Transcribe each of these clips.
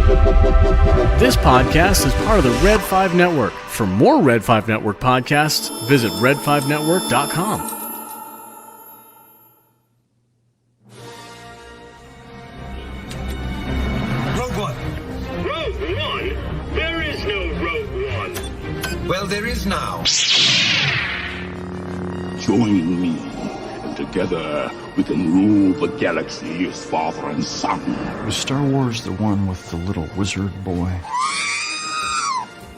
This podcast is part of the Red 5 Network. For more Red 5 Network podcasts, visit red5network.com. Rogue One. Rogue One? There is no Rogue One. Well, there is now. Join me, and together we can rule the galaxy as father and son. Was Star Wars the one with the little wizard boy?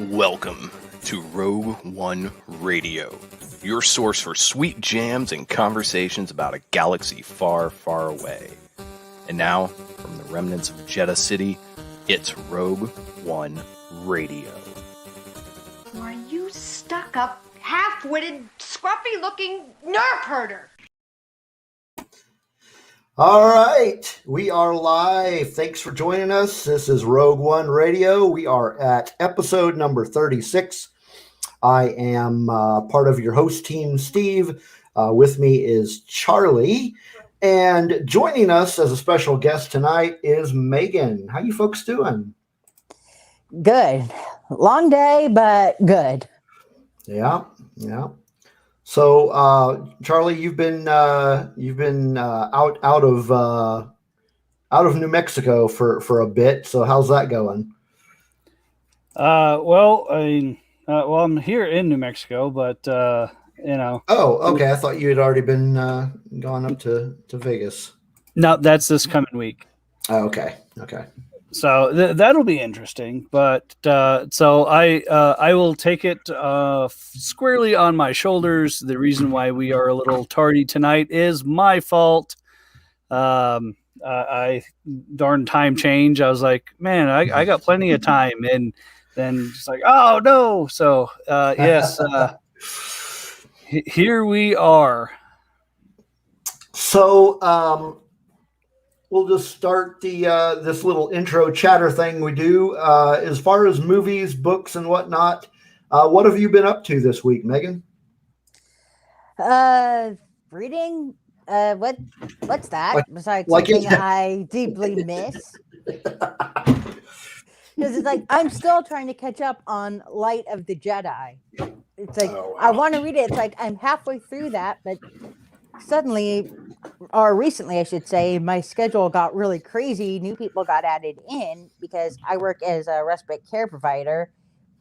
Welcome to Rogue One Radio, your source for sweet jams and conversations about a galaxy far, far away. And now, from the remnants of Jeddah City, it's Rogue One Radio. Are you stuck up, half-witted, scruffy-looking nerf herder? All right, we are live. Thanks for joining us. This is Rogue One Radio. We are at episode number 36. I am part of your host team, Steve. With me is Charlie. And joining us as a special guest tonight is Megan. How you folks doing? Good. Long day, but good. Yeah. So, Charlie, you've been out of New Mexico for a bit. So, how's that going? I'm here in New Mexico, but Oh, okay. I thought you had already been gone up to Vegas. No, that's this coming week. Oh, okay. So that'll be interesting. But so I will take it squarely on my shoulders. The reason why we are a little tardy tonight is my fault. I darn time change. I was like, man, I got plenty of time, and then just like, oh no. So yes, here we are. So we'll just start this little intro chatter thing we do. As far as movies, books, and whatnot, what have you been up to this week, Megan? Reading. What's that? Besides something I deeply miss. Because it's like I'm still trying to catch up on Light of the Jedi. It's like I want to read it. It's like I'm halfway through that, but suddenly, or recently, I should say, my schedule got really crazy. New people got added in because I work as a respite care provider.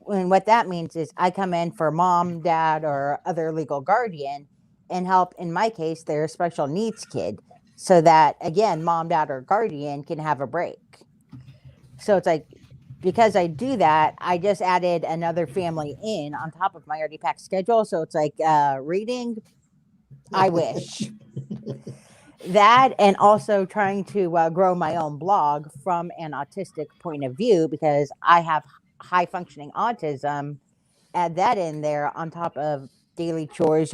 And what that means is I come in for mom, dad, or other legal guardian and help, in my case, their special needs kid. So that, again, mom, dad, or guardian can have a break. So it's like, because I do that, I just added another family in on top of my already packed schedule. So it's like reading, I wish. That, and also trying to grow my own blog from an autistic point of view, because I have high functioning autism. Add that in there on top of daily chores,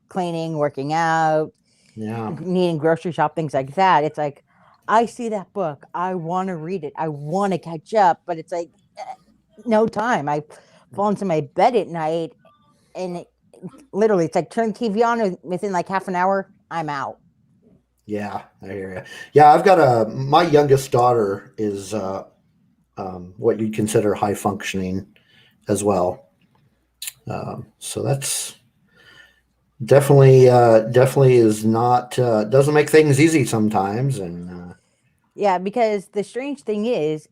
cleaning, working out, needing grocery shop, things like that. It's like, I see that book. I want to read it. I want to catch up, but it's like no time. I fall into my bed at night, and literally, it's like turn the TV on within like half an hour. I'm out. Yeah, I hear you. Yeah, I've got my youngest daughter is what you'd consider high functioning as well. So that's definitely is not doesn't make things easy sometimes, and yeah, because the strange thing is,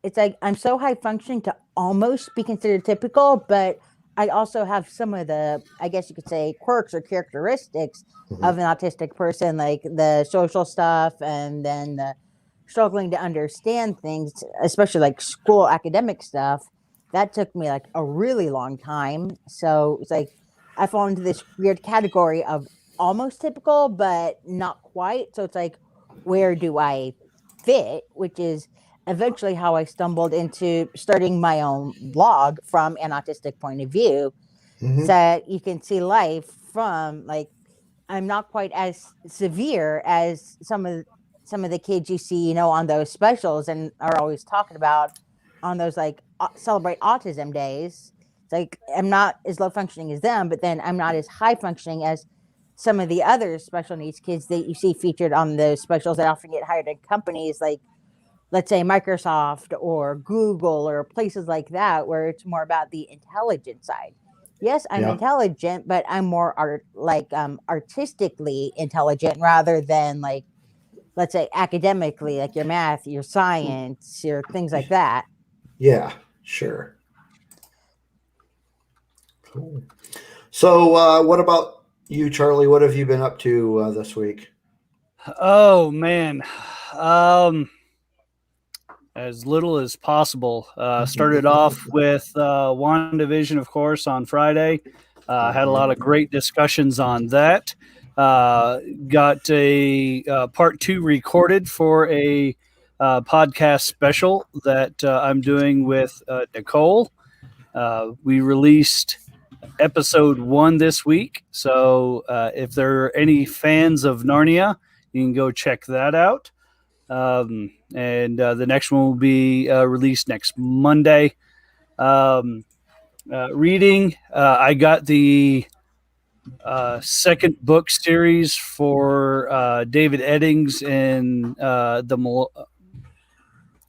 it's like I'm so high functioning to almost be considered typical, but I also have some of the, I guess you could say, quirks or characteristics of an autistic person, like the social stuff, and then the struggling to understand things, especially like school academic stuff. That took me like a really long time. So it's like I fall into this weird category of almost typical, but not quite. So it's like, where do I fit? Which is eventually how I stumbled into starting my own blog from an autistic point of view, so that you can see life from like, I'm not quite as severe as some of the kids you see, on those specials and are always talking about on those like celebrate autism days. It's like I'm not as low functioning as them, but then I'm not as high functioning as some of the other special needs kids that you see featured on those specials that often get hired at companies like let's say Microsoft or Google or places like that, where it's more about the intelligence side. Yes, I'm intelligent, but I'm more artistically intelligent rather than like, let's say academically, like your math, your science, your things like that. Yeah, sure. Cool. So what about you, Charlie? What have you been up to this week? Oh man. As little as possible. Started off with WandaVision, of course, on Friday. Had a lot of great discussions on that. Got a part 2 recorded for a podcast special that I'm doing with Nicole. We released episode 1 this week. So if there are any fans of Narnia, you can go check that out. And the next one will be released next Monday. Reading, I got the second book series for David Eddings and the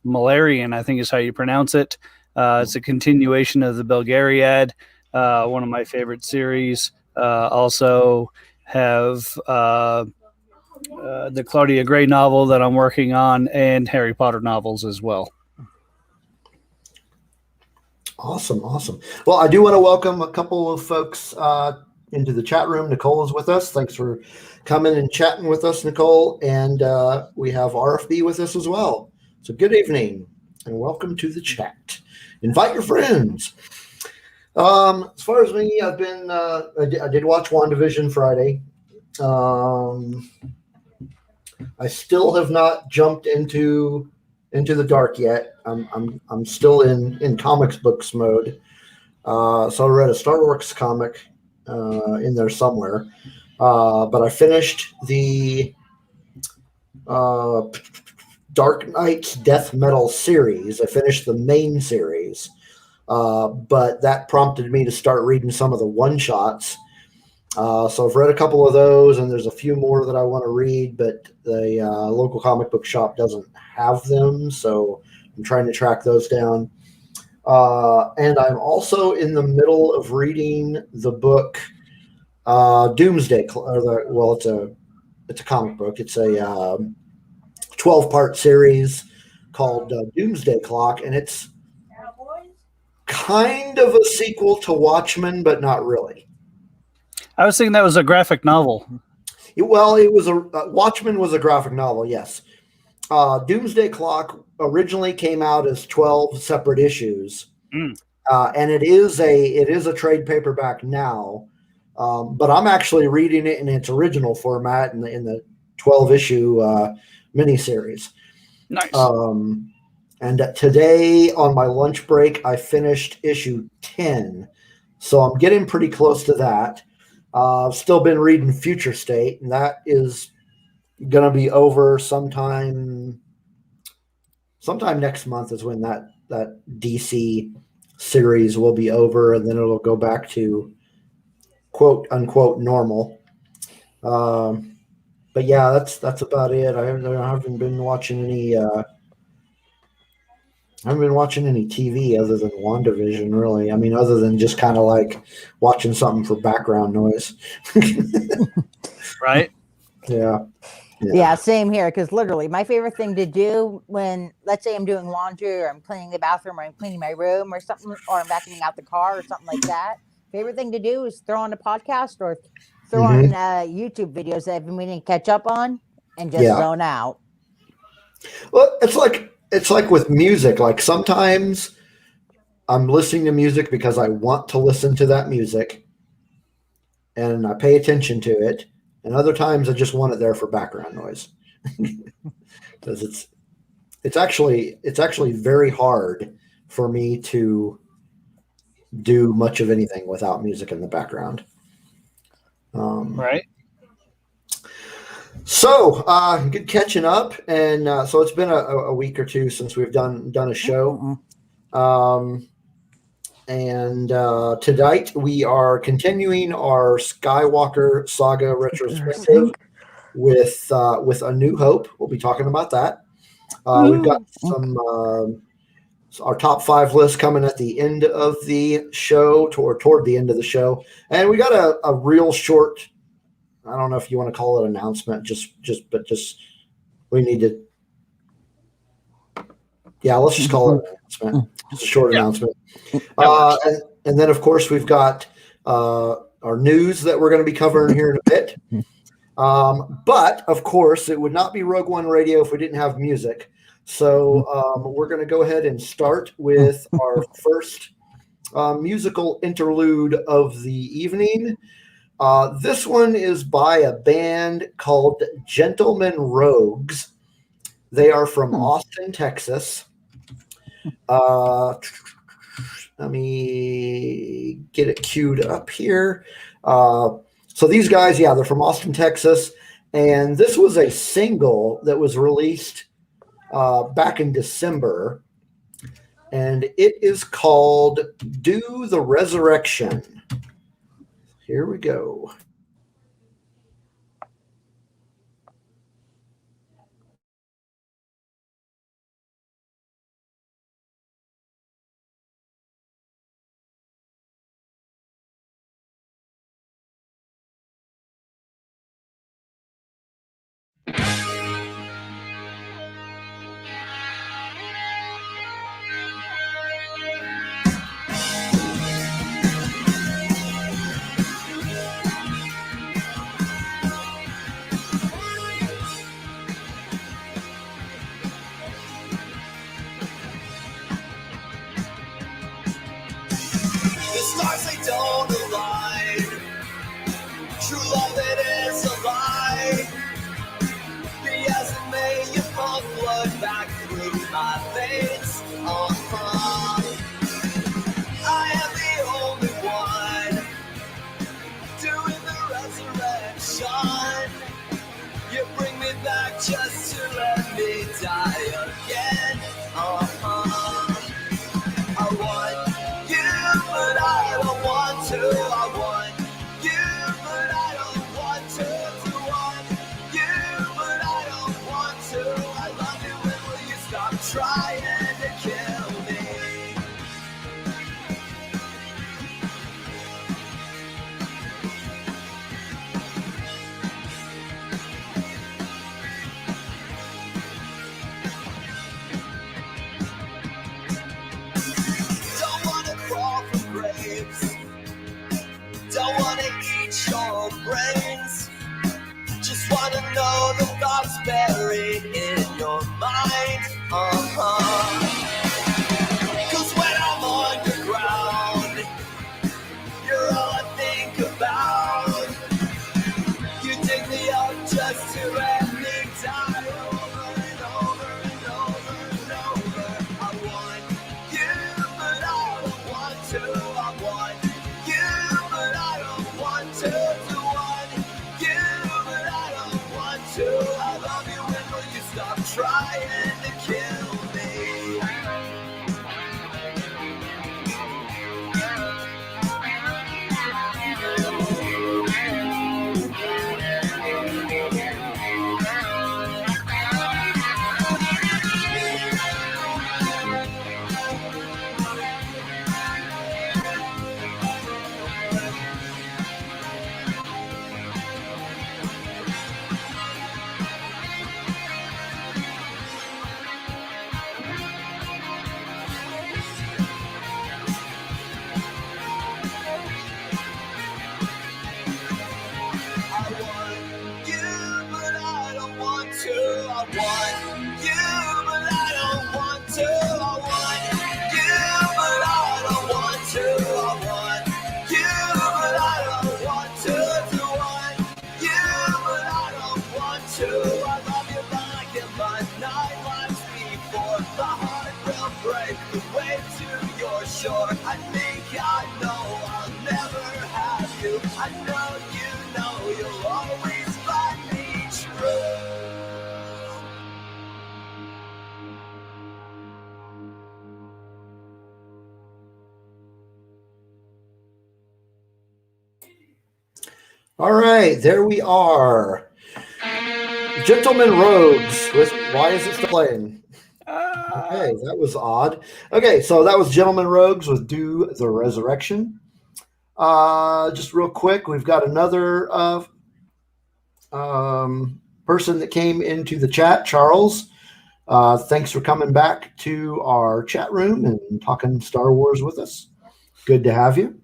Malarian, I think is how you pronounce it. It's a continuation of the Belgariad, one of my favorite series. Also have the Claudia Gray novel that I'm working on, and Harry Potter novels as well. Awesome. Well, I do want to welcome a couple of folks into the chat room. Nicole is with us. Thanks for coming and chatting with us, Nicole. And we have RFB with us as well. So good evening and welcome to the chat. Invite your friends. As far as me, I've been, I did watch WandaVision Friday. I still have not jumped into the dark yet. I'm still in comics books mode. So I read a Star Wars comic in there somewhere. But I finished the Dark Knight's Death Metal series. I finished the main series. But that prompted me to start reading some of the one-shots. So I've read a couple of those, and there's a few more that I want to read, but the local comic book shop doesn't have them, so I'm trying to track those down. And I'm also in the middle of reading the book Doomsday Clock. It's a comic book. It's a 12-part series called Doomsday Clock, and it's kind of a sequel to Watchmen, but not really. I was thinking that was a graphic novel. It was Watchmen was a graphic novel, yes. Doomsday Clock originally came out as 12 separate issues, and it is a trade paperback now. But I'm actually reading it in its original format in the 12-issue miniseries. Nice. And today on my lunch break, I finished issue 10, so I'm getting pretty close to that. I've still been reading Future State, and that is going to be over sometime next month is when that DC series will be over, and then it'll go back to quote unquote normal. But yeah, that's about it. I haven't been watching any. I haven't been watching any TV other than WandaVision, really. I mean, other than just kind of like watching something for background noise. Right? Yeah, same here. Because literally, my favorite thing to do when, let's say, I'm doing laundry or I'm cleaning the bathroom or I'm cleaning my room or something, or I'm vacuuming out the car or something like that. Favorite thing to do is throw on a podcast or throw on YouTube videos that I've been meaning to catch up on and just zone out. Well, it's like with music. Like sometimes I'm listening to music because I want to listen to that music and I pay attention to it. And other times I just want it there for background noise. Because it's actually very hard for me to do much of anything without music in the background. Right. So good catching up, and so it's been a week or two since we've done a show, and tonight we are continuing our Skywalker Saga retrospective with A New Hope. We'll be talking about that. We've got some our top 5 list coming at the end of the show, toward the end of the show, and we got a real short. I don't know if you want to call it announcement. Just we need to. Yeah, let's just call it an announcement. Just a short announcement. And then, of course, we've got our news that we're going to be covering here in a bit. But, of course, it would not be Rogue One Radio if we didn't have music. So we're going to go ahead and start with our first musical interlude of the evening. This one is by a band called Gentlemen Rogues. They are from Austin, Texas. Let me get it queued up here. So these guys, they're from Austin, Texas. And this was a single that was released back in December. And it is called Do the Resurrection. Here we go. All right, there we are. Gentlemen Rogues with Why Is It Still Playing? Okay, that was odd. Okay, so that was Gentlemen Rogues with Do the Resurrection. Just real quick, we've got another person that came into the chat, Charles. Thanks for coming back to our chat room and talking Star Wars with us. Good to have you.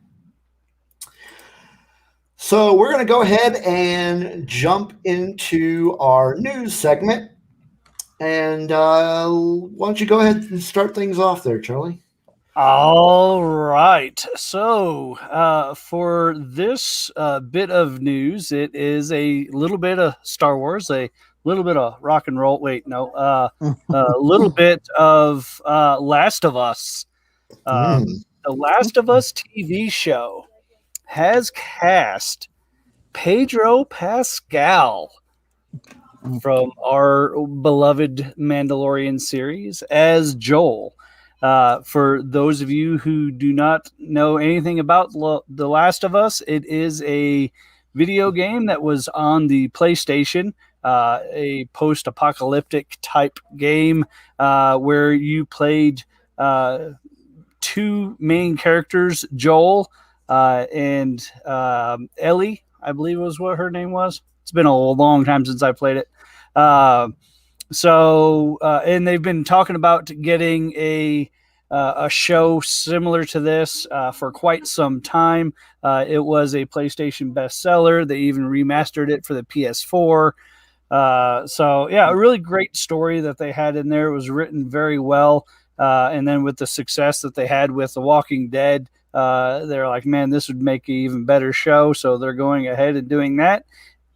So we're going to go ahead and jump into our news segment. And why don't you go ahead and start things off there, Charlie? All right. So for this bit of news, it is a little bit of Star Wars, a little bit of rock and roll. Wait, no, a little bit of Last of Us. The Last of Us TV show has cast Pedro Pascal from our beloved Mandalorian series as Joel. For those of you who do not know anything about The Last of Us, it is a video game that was on the PlayStation, a post-apocalyptic type game where you played two main characters, Joel and Ellie, I believe was what her name was. It's been a long time since I played it. And they've been talking about getting a show similar to this for quite some time. It was a PlayStation bestseller. They even remastered it for the PS4. A really great story that they had in there. It was written very well. And then with the success that they had with The Walking Dead, they're like, man, this would make an even better show. So they're going ahead and doing that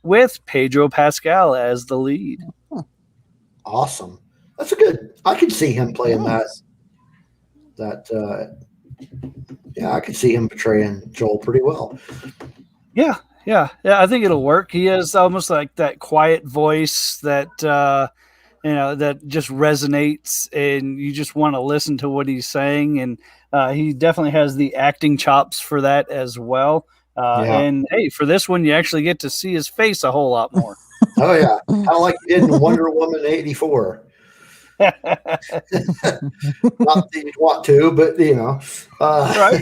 with Pedro Pascal as the lead. Awesome. That's a good. I could see him playing that. I could see him portraying Joel pretty well. Yeah. I think it'll work. He has almost like that quiet voice that that just resonates, and you just want to listen to what he's saying. And he definitely has the acting chops for that as well. And hey, for this one, you actually get to see his face a whole lot more. Oh yeah, kind of like you did in Wonder Woman '84. Not that you'd want to, but right.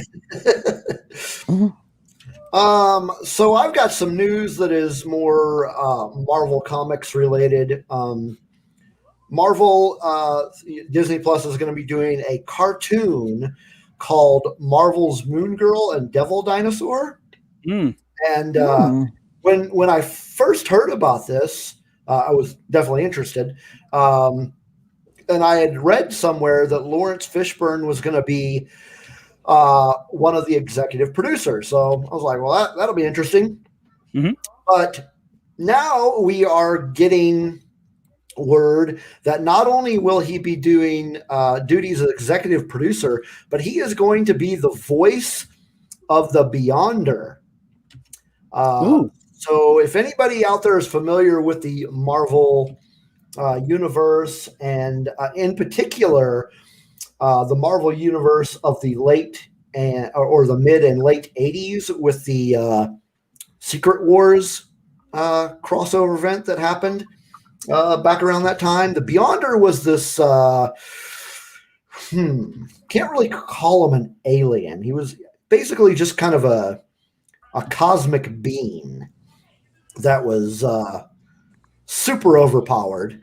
So I've got some news that is more Marvel Comics related. Marvel Disney Plus is going to be doing a cartoon called Marvel's Moon Girl and Devil Dinosaur. And when I first heard about this, I was definitely interested. And I had read somewhere that Lawrence Fishburne was going to be one of the executive producers. So I was like, well, that'll be interesting. But now we are getting word that not only will he be doing duties as executive producer, but he is going to be the voice of the Beyonder. So if anybody out there is familiar with the Marvel universe, and in particular the Marvel universe of the late or the mid and late 80s with the Secret Wars crossover event that happened back around that time, the Beyonder was this can't really call him an alien. He was basically just kind of a cosmic being that was super overpowered,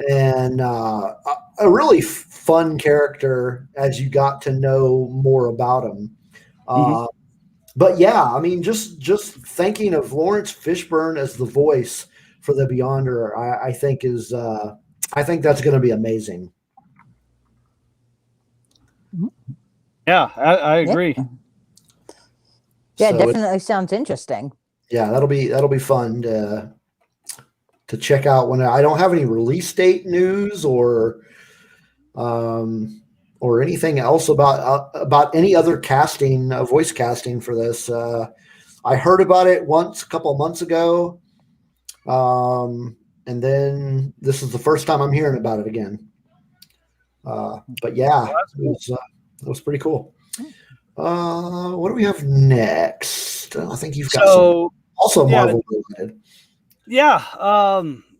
and a really fun character as you got to know more about him. But yeah, I mean, just thinking of Lawrence Fishburne as the voice for the Beyonder, I think that's going to be amazing. Yeah, I agree. Yeah, So definitely sounds interesting. Yeah, that'll be fun to check out. When I don't have any release date news or anything else about any other casting, voice casting for this. I heard about it once a couple of months ago, and then this is the first time I'm hearing about it again. But yeah, it was pretty cool. What do we have next? I think you've got some also Marvel related. Yeah.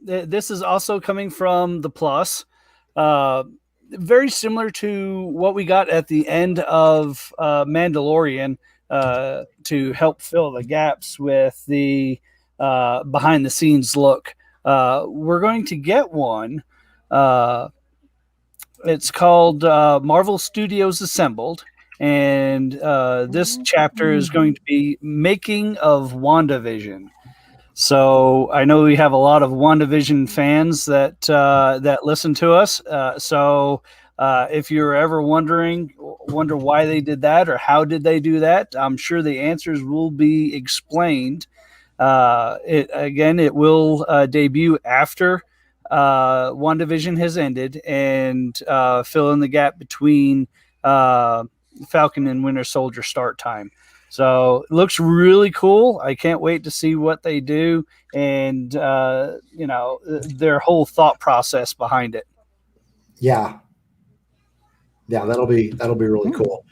this is also coming from the Plus. Very similar to what we got at the end of Mandalorian to help fill the gaps with the behind the scenes look. We're going to get one. It's called Marvel Studios Assembled. And this chapter is going to be Making of WandaVision. So I know we have a lot of WandaVision fans that listen to us. So if you're ever wonder why they did that or how did they do that, I'm sure the answers will be explained. It will debut after WandaVision has ended and fill in the gap between Falcon and Winter Soldier start time. So it looks really cool. I can't wait to see what they do and their whole thought process behind it. Yeah, that'll be really cool.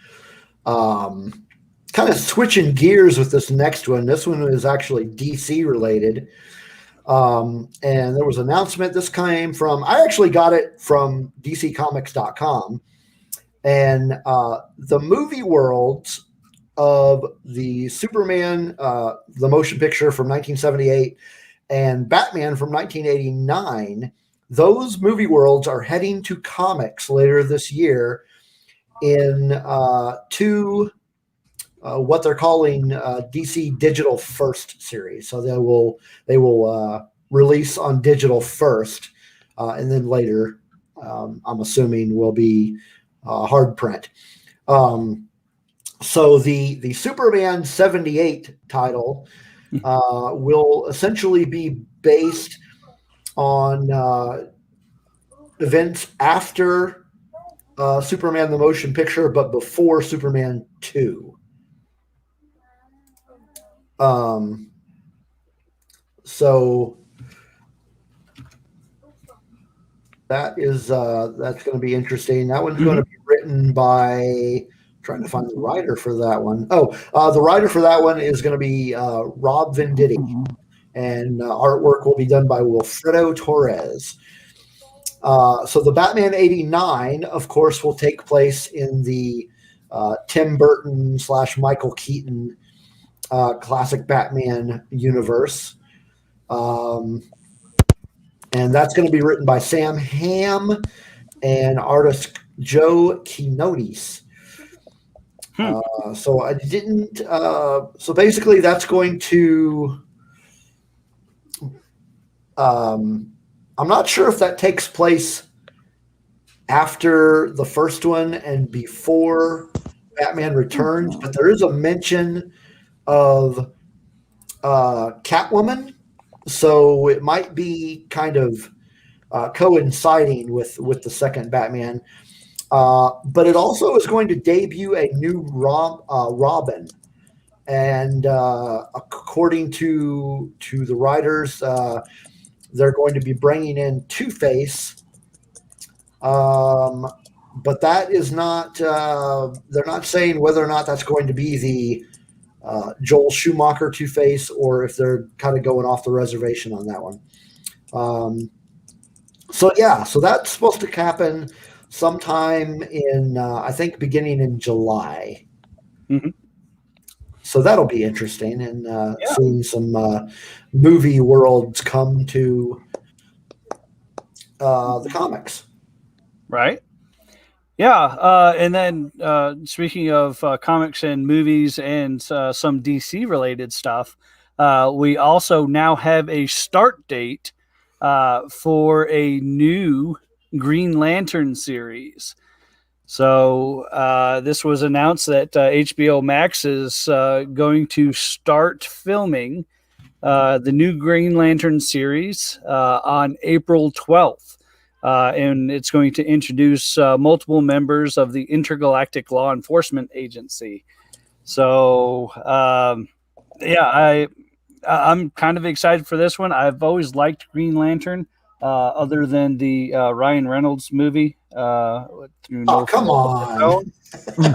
Kind of switching gears with this next one. This one is actually DC related. And there was an announcement. This came from, I actually got it from DCComics.com. And the movie worlds of the Superman, the motion picture from 1978, and Batman from 1989, those movie worlds are heading to comics later this year in two, what they're calling DC Digital First series. So they will release on digital first, and then later, I'm assuming, will be hard print. So the Superman 78 title will essentially be based on events after Superman the motion picture, but before Superman 2. So that is that's going to be interesting. That one's going to be written by, trying to find the writer for that one. The writer for that one is going to be Rob Venditti, and artwork will be done by Wilfredo Torres. So the Batman 89, of course, will take place in the Tim Burton / Michael Keaton classic Batman universe. And that's going to be written by Sam Hamm and artist Joe Quinones. So I didn't. So basically, that's going to. I'm not sure if that takes place after the first one and before Batman Returns, but there is a mention of Catwoman, so it might be kind of coinciding with the second Batman. But it also is going to debut a new Robin, and according to the writers, they're going to be bringing in Two-Face, but that is not. They're not saying whether or not that's going to be the Joel Schumacher Two-Face, or if they're kind of going off the reservation on that one. So that's supposed to happen sometime in, I think, beginning in July. Mm-hmm. So that'll be interesting, and seeing some movie worlds come to the comics. Right. Yeah. And then speaking of comics and movies and some DC related stuff, we also now have a start date for a new Green Lantern series. So this was announced that HBO Max is going to start filming the new Green Lantern series on April 12th. And it's going to introduce multiple members of the Intergalactic Law Enforcement Agency. So, I'm kind of excited for this one. I've always liked Green Lantern, other than the Ryan Reynolds movie. Come on.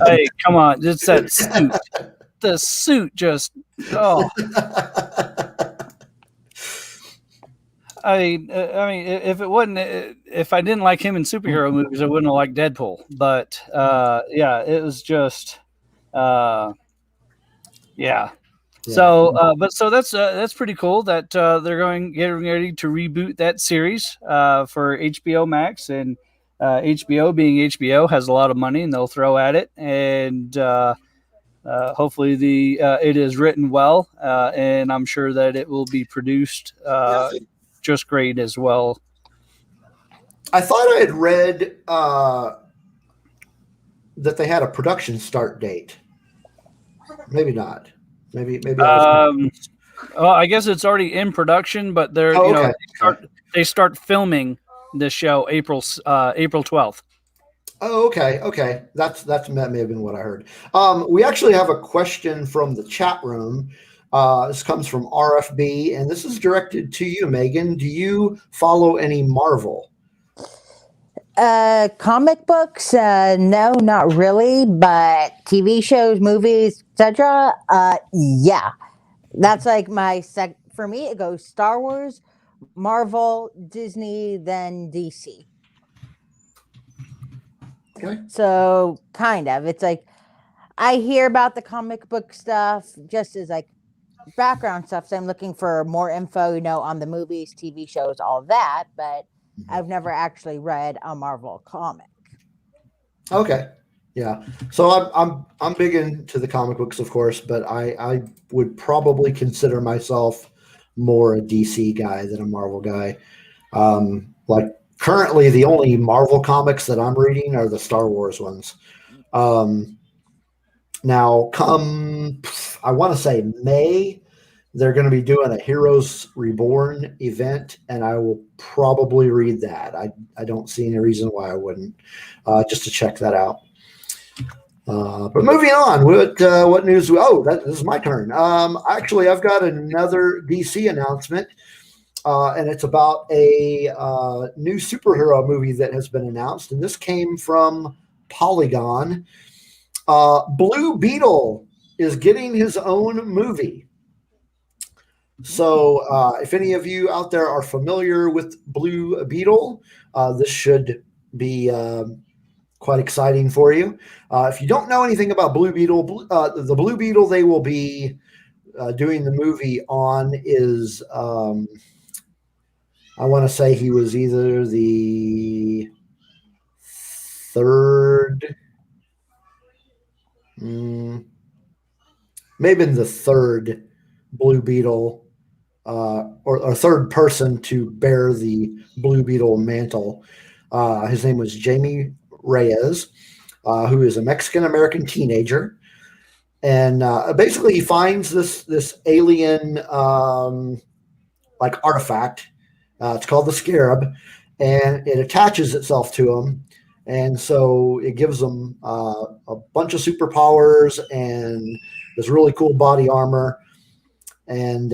Hey, come on. It's that suit. The suit just, oh. I mean, if it wasn't, if I didn't like him in superhero movies, I wouldn't have liked Deadpool. But yeah, it was just, yeah. So, so that's pretty cool that they're getting ready to reboot that series for HBO Max, and HBO being HBO has a lot of money and they'll throw at it, and hopefully it is written well, and I'm sure that it will be produced just great as well. I thought I had read that they had a production start date. Maybe not. Maybe. I guess it's already in production, but they're they start filming the show April 12th. Oh, okay. That may have been what I heard. We actually have a question from the chat room. This comes from RFB, and this is directed to you, Megan. Do you follow any Marvel? Comic books? No, not really. But TV shows, movies, etc. Yeah, that's like my for me, it goes Star Wars, Marvel, Disney, then DC. Okay. So kind of, it's like I hear about the comic book stuff just as like background stuff. So I'm looking for more info, on the movies, TV shows, all that. But I've never actually read a Marvel comic. Okay. Yeah. So I'm big into the comic books, of course, but I would probably consider myself more a DC guy than a Marvel guy. Like currently the only Marvel comics that I'm reading are the Star Wars ones. Now come, I want to say May, they're going to be doing a Heroes Reborn event, and I will probably read that. I don't see any reason why I wouldn't, just to check that out. But moving on, what news? This is my turn. Actually, I've got another DC announcement, and it's about a new superhero movie that has been announced, and this came from Polygon. Blue Beetle is getting his own movie. So if any of you out there are familiar with Blue Beetle, this should be quite exciting for you. If you don't know anything about Blue Beetle, the Blue Beetle they will be doing the movie on is, I want to say he was either the third, maybe the third Blue Beetle, or third person to bear the Blue Beetle mantle. His name was Jamie Reyes, who is a Mexican-American teenager. And basically he finds this alien like artifact. It's called the Scarab, and it attaches itself to him. And so it gives him a bunch of superpowers and this really cool body armor. And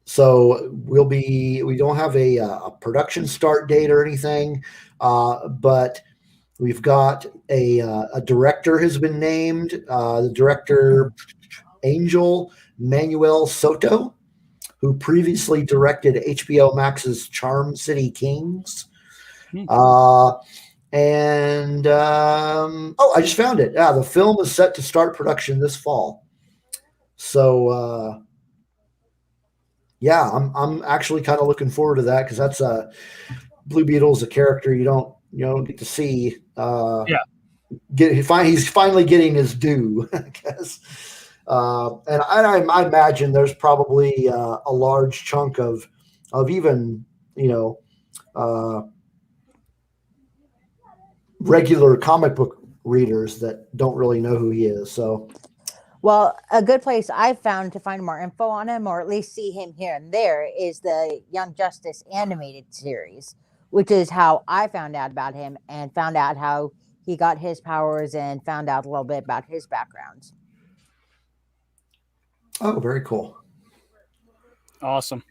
so we don't have a production start date or anything, but we've got a director has been named, the director Angel Manuel Soto, who previously directed HBO Max's Charm City Kings. I just found it. The film is set to start production this fall. So, I'm actually kind of looking forward to that because that's Blue Beetle is a character you don't get to see. He's finally getting his due, I guess. And I imagine there's probably a large chunk of even regular comic book readers that don't really know who he is. So. Well, a good place I've found to find more info on him, or at least see him here and there, is the Young Justice animated series, which is how I found out about him and found out how he got his powers and found out a little bit about his background. Oh, very cool. Awesome.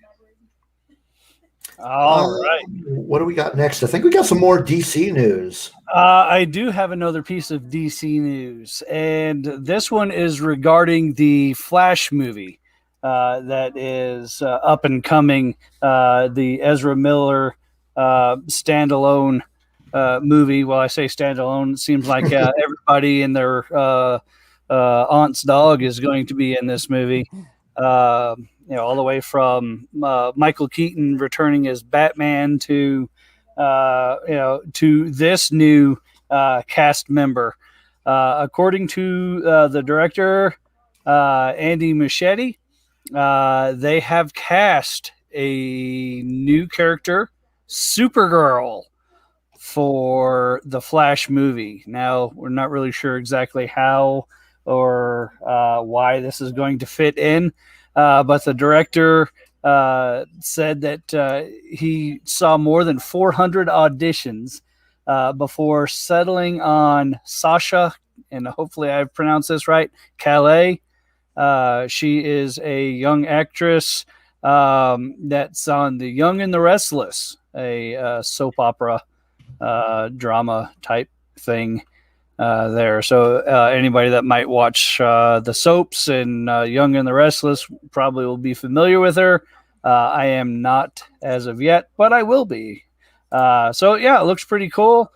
All right. What do we got next? I think we got some more DC news. I do have another piece of DC news, and this one is regarding the Flash movie. that is up and coming. The Ezra Miller standalone movie. Well, I say standalone. It seems like everybody and their aunt's dog is going to be in this movie. All the way from Michael Keaton returning as Batman to this new cast member. According to the director, Andy Muschietti, they have cast a new character, Supergirl, for the Flash movie. Now, we're not really sure exactly how or why this is going to fit in, but the director said that he saw more than 400 auditions before settling on Sasha, and hopefully I pronounced this right, Calais. She is a young actress that's on The Young and the Restless, a soap opera drama type thing there. So anybody that might watch the soaps and Young and the Restless probably will be familiar with her. I am not as of yet, but I will be. So yeah, it looks pretty cool.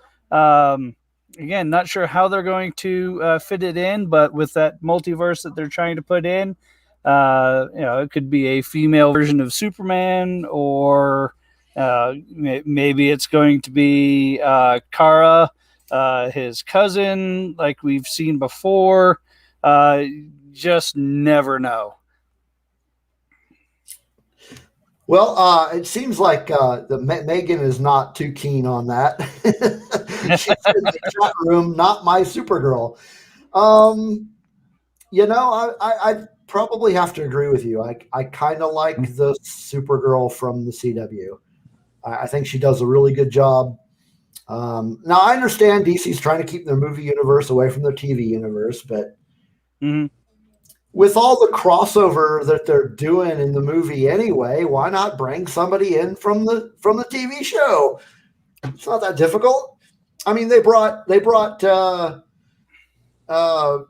Again, not sure how they're going to fit it in, but with that multiverse that they're trying to put in, it could be a female version of Superman, or maybe it's going to be Kara, his cousin, like we've seen before. Just never know. Well, it seems like Megan is not too keen on that. She said in the chat room, not my Supergirl. I probably have to agree with you. I kind of like the Supergirl from the CW. I think she does a really good job. Now, I understand DC's trying to keep their movie universe away from their TV universe, but with all the crossover that they're doing in the movie anyway, why not bring somebody in from the TV show? It's not that difficult. I mean, they brought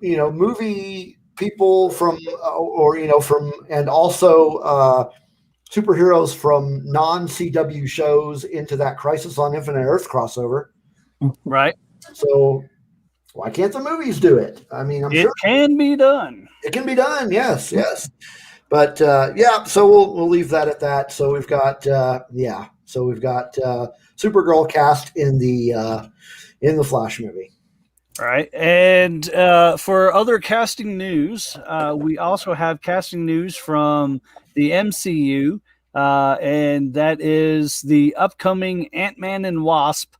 movie people from and also superheroes from non-CW shows into that Crisis on Infinite Earth crossover. Right. So why can't the movies do it? I mean, it can be done. It can be done. Yes. But so we'll leave that at that. So we've got Supergirl cast in the Flash movie. All right. And for other casting news, we also have casting news from the MCU, and that is the upcoming Ant-Man and Wasp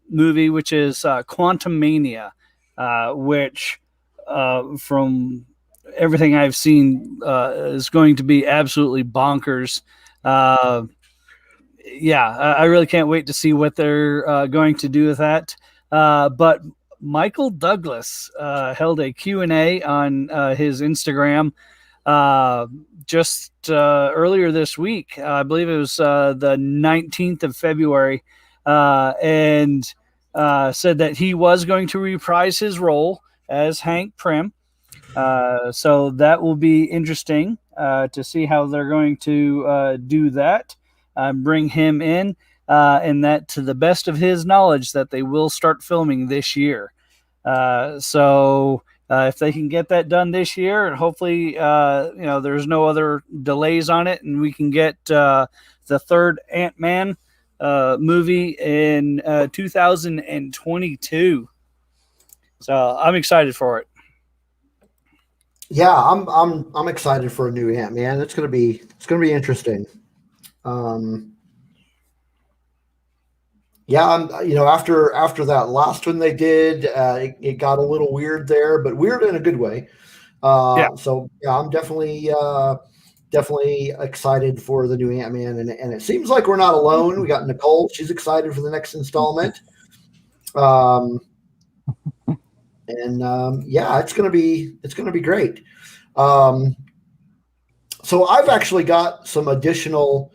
movie, which is Quantumania, which from everything I've seen is going to be absolutely bonkers. I really can't wait to see what they're going to do with that. But Michael Douglas held a Q&A on his Instagram just earlier this week. I believe it was the 19th of February, and said that he was going to reprise his role as Hank Pym. So that will be interesting to see how they're going to do that, bring him in. And that, to the best of his knowledge, that they will start filming this year. So if they can get that done this year, and hopefully, there's no other delays on it, and we can get the third Ant-Man movie in 2022. So I'm excited for it. Yeah, I'm excited for a new Ant-Man. It's gonna be interesting. After that last one they did, it got a little weird there, but weird in a good way. So I'm definitely excited for the new Ant-Man, and it seems like we're not alone. We got Nicole; she's excited for the next installment. It's gonna be great. So I've actually got some additional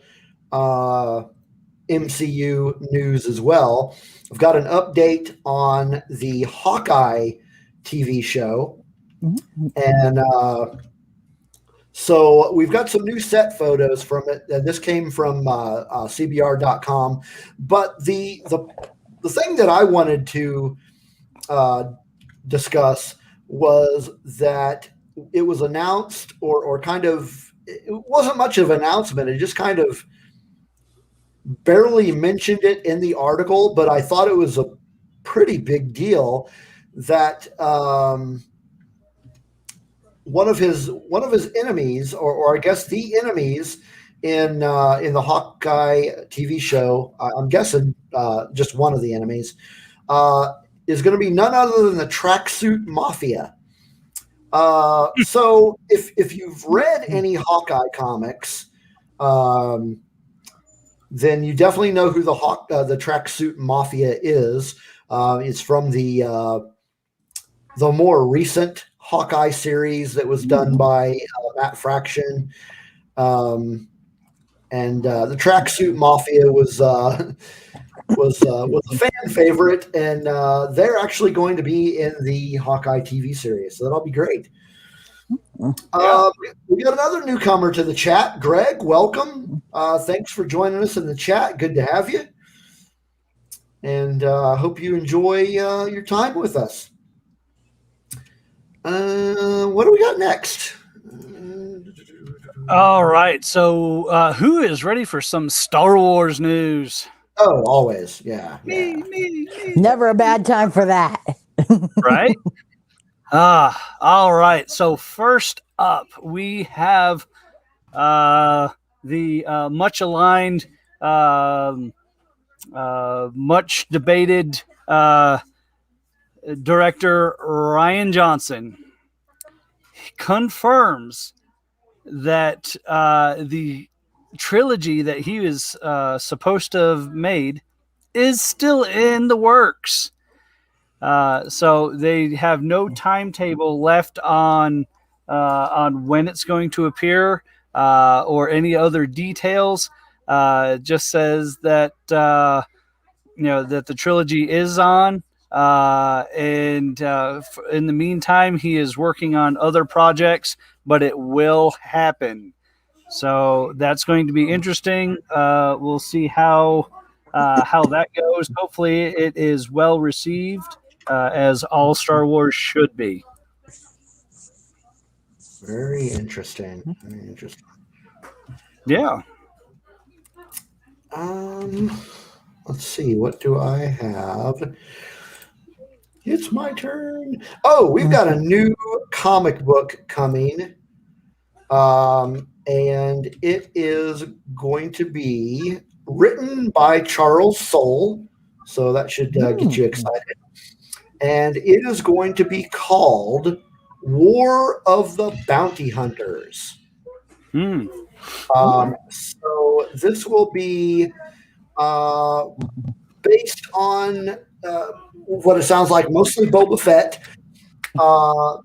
MCU news as well. I've got an update on the Hawkeye TV show, and So we've got some new set photos from it. And this came from CBR.com. But the thing that I wanted to discuss was that it was announced, or kind of, it wasn't much of an announcement. It just kind of barely mentioned it in the article, but I thought it was a pretty big deal that one of his enemies, or I guess the enemies in the Hawkeye TV show, I'm guessing just one of the enemies, is going to be none other than the Tracksuit Mafia. So if you've read any Hawkeye comics, then you definitely know who the Tracksuit Mafia is. It's from the more recent Hawkeye series that was done by Matt Fraction, and the Tracksuit Mafia was a fan favorite, and they're actually going to be in the Hawkeye TV series, so that'll be great. We got another newcomer to the chat. Greg, welcome. Thanks for joining us in the chat. Good to have you, and I hope you enjoy your time with us. What do we got next? All right. So who is ready for some Star Wars news? Oh, always. Yeah. Me. Never a bad time for that. Right? All right. So first up, we have the much aligned, much debated director Rian Johnson confirms that the trilogy that he was supposed to have made is still in the works. So they have no timetable left on when it's going to appear or any other details. It just says that that the trilogy is on. And in the meantime, he is working on other projects, but it will happen. So that's going to be interesting. We'll see how that goes. Hopefully it is well received, as all Star Wars should be. Very interesting. Very interesting. Yeah. Let's see. What do I have? It's my turn. Oh, we've got a new comic book coming. And it is going to be written by Charles Soule. So that should get you excited. And it is going to be called War of the Bounty Hunters. So this will be based on what it sounds like, mostly Boba Fett,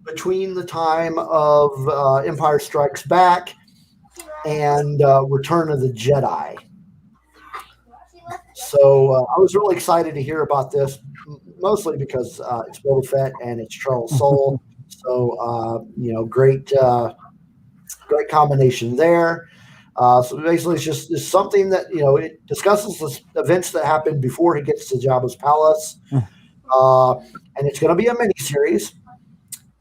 between the time of Empire Strikes Back and Return of the Jedi. So I was really excited to hear about this, mostly because it's Boba Fett and it's Charles Soule. So, great combination there. So basically it's something that, it discusses the events that happened before he gets to Jabba's palace. And it's going to be a miniseries.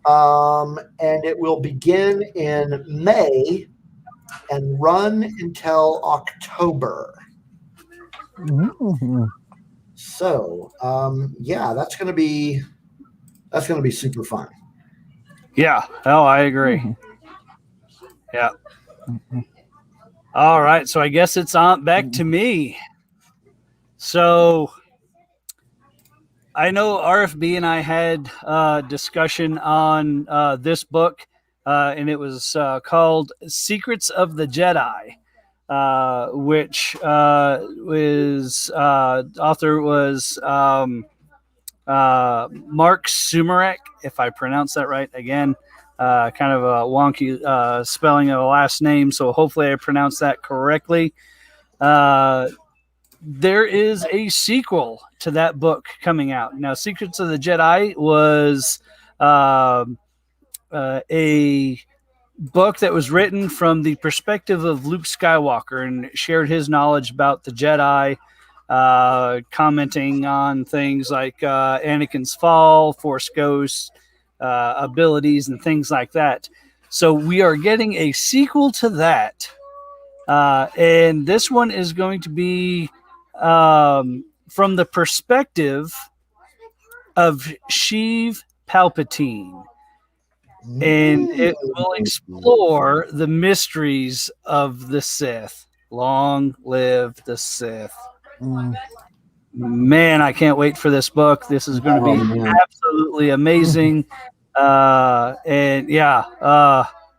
And it will begin in May and run until October. So, that's going to be super fun. Yeah. Oh, I agree. Yeah. All right. So I guess it's on back to me. So I know RFB and I had a discussion on this book, and it was called Secrets of the Jedi, which author was Mark Sumarek, if I pronounce that right. Again, kind of a wonky spelling of a last name, so hopefully I pronounced that correctly. There is a sequel to that book coming out. Now, Secrets of the Jedi was a book that was written from the perspective of Luke Skywalker and shared his knowledge about the Jedi, commenting on things like Anakin's fall, Force Ghosts, abilities, and things like that. So we are getting a sequel to that. And this one is going to be from the perspective of Sheev Palpatine. And it will explore the mysteries of the Sith. Long live the Sith. Man, I can't wait for this book. This is going to be absolutely amazing. And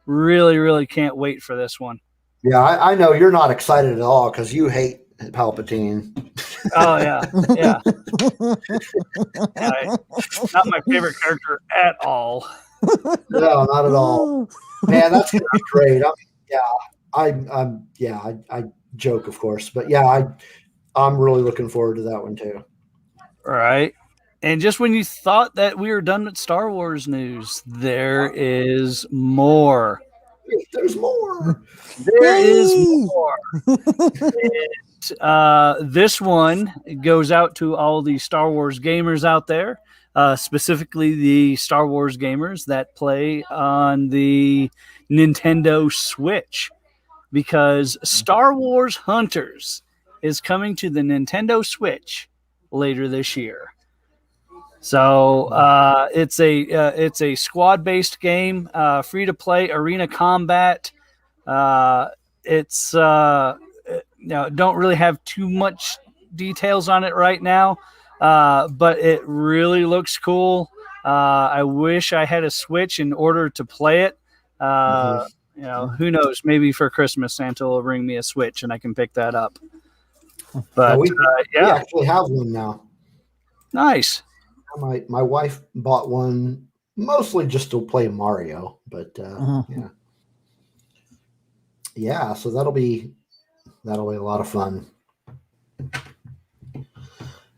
really, really can't wait for this one. Yeah, I know you're not excited at all because you hate Palpatine. Oh, yeah. Not my favorite character at all. No, not at all. Man, that's gonna be great. I joke, of course, but yeah, I'm really looking forward to that one too. All right. And just when you thought that we were done with Star Wars news, there is more. There's more. There is more. This one goes out to all the Star Wars gamers out there. Specifically the Star Wars gamers that play on the Nintendo Switch, because Star Wars Hunters is coming to the Nintendo Switch later this year. So it's a squad-based game, free-to-play arena combat. It's don't really have too much details on it right now. But it really looks cool. I wish I had a Switch in order to play it. Who knows? Maybe for Christmas, Santa will bring me a Switch and I can pick that up. But we actually have one now. Nice. My wife bought one mostly just to play Mario, but so that'll be a lot of fun.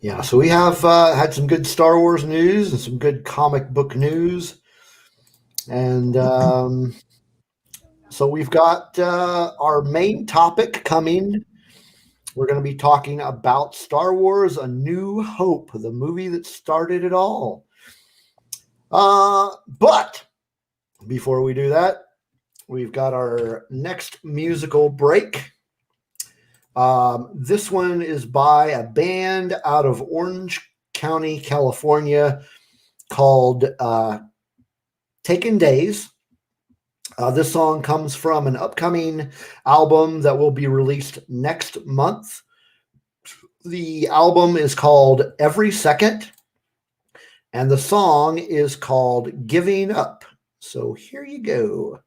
Yeah, so we have had some good Star Wars news and some good comic book news. And so we've got our main topic coming. We're going to be talking about Star Wars A New Hope, the movie that started it all. But before we do that, we've got our next musical break. This one is by a band out of Orange County, California, called Taken Days. This song comes from an upcoming album that will be released next month. The album is called Every Second, and the song is called Giving Up. So here you go.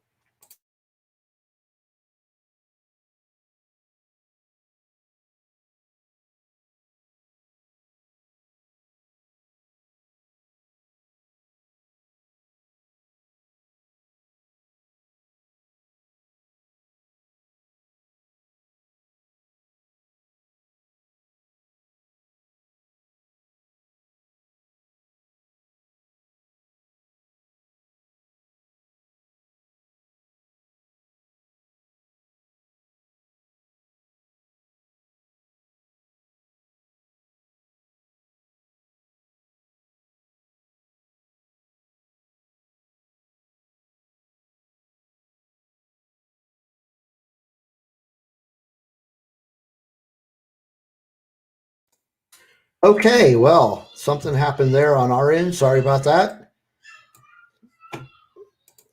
Okay, well, something happened there on our end. Sorry about that.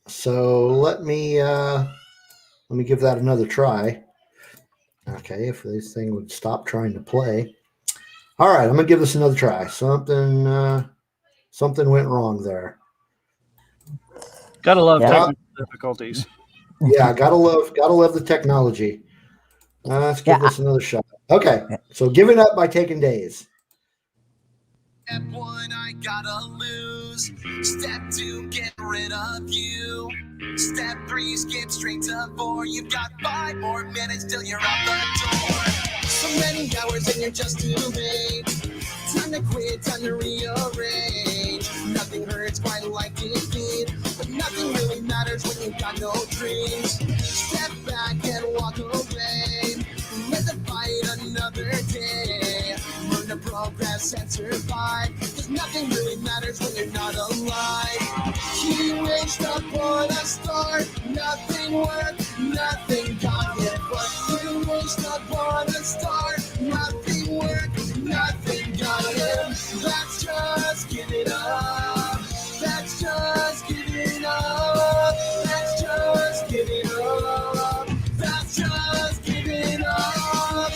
So let me give that another try. Okay, if this thing would stop trying to play. All right, I'm gonna give this another try. Something went wrong there. Gotta love technical difficulties. Yeah, gotta love the technology. Let's give this another shot. Okay, so Giving Up by Taken Days. Step 1, I gotta lose. Step 2, get rid of you. Step 3, skip straight to 4. You've got 5 more minutes till you're out the door. So many hours and you're just too late. Time time to quit, time to rearrange. Nothing hurts quite like defeat, but nothing really matters when you've got no dreams. Step back and walk away. Let the fight another day. Learn to progress and survive, cause nothing really matters when you're not alive. He reached upon a star, nothing worked, nothing got him. But he reached upon a star, nothing worked, nothing got him. That's just giving up. That's just giving up. That's just giving up. That's just giving up.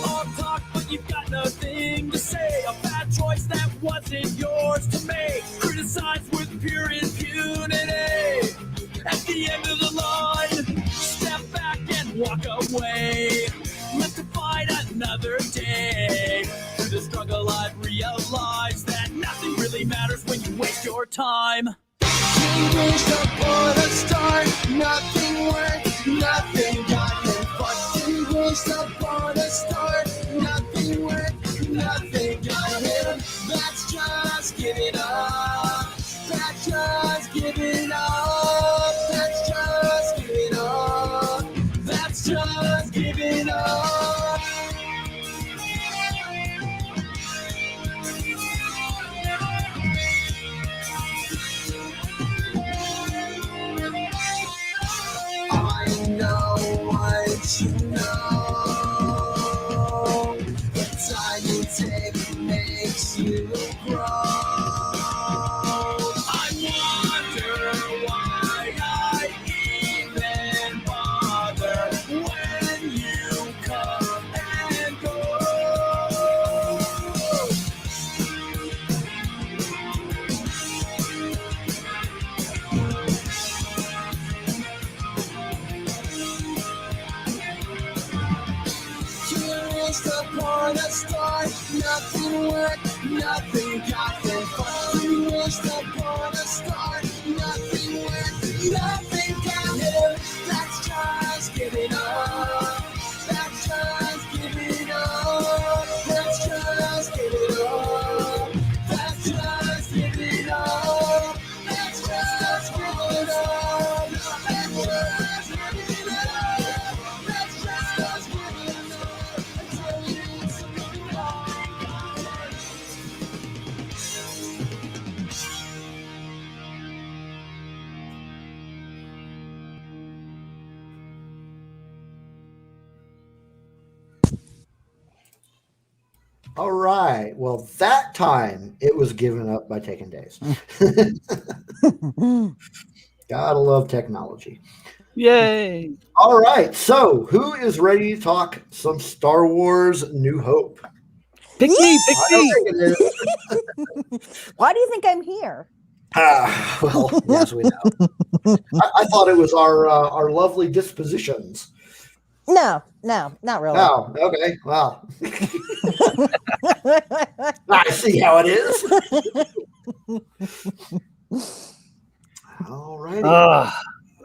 All talk, but you've got nothing to say. A bad choice that wasn't yours to make. Criticized with pure impunity. At the end of the line, step back and walk away. Let the fight another day. Through the struggle, I've realized that nothing really matters when you waste your time. He reached upon a star, nothing worked, nothing got him. But he reached upon a star, nothing worked, nothing got him. That's just giving up. That's just giving up. That's just giving up. That's just giving up. I know what you know. The time you take makes you grow. I wonder why I even bother when you come and go. You reached upon a star, nothing worked, nothing got him. But you reached upon a star, nothing worked, nothing got him. That's just giving up. That's just giving up. That's just giving up. That's just giving up. That's just giving up. That's just giving up. That's just giving up. Until you All right. Well, that time it was given up by taking days. Gotta love technology. Yay! All right. So, who is ready to talk some Star Wars New Hope? Pick me, pick I don't me. think it is. Why do you think I'm here? Well, yes, we know. I thought it was our lovely dispositions. No, not really. Oh, okay. Well, I see how it is. All righty.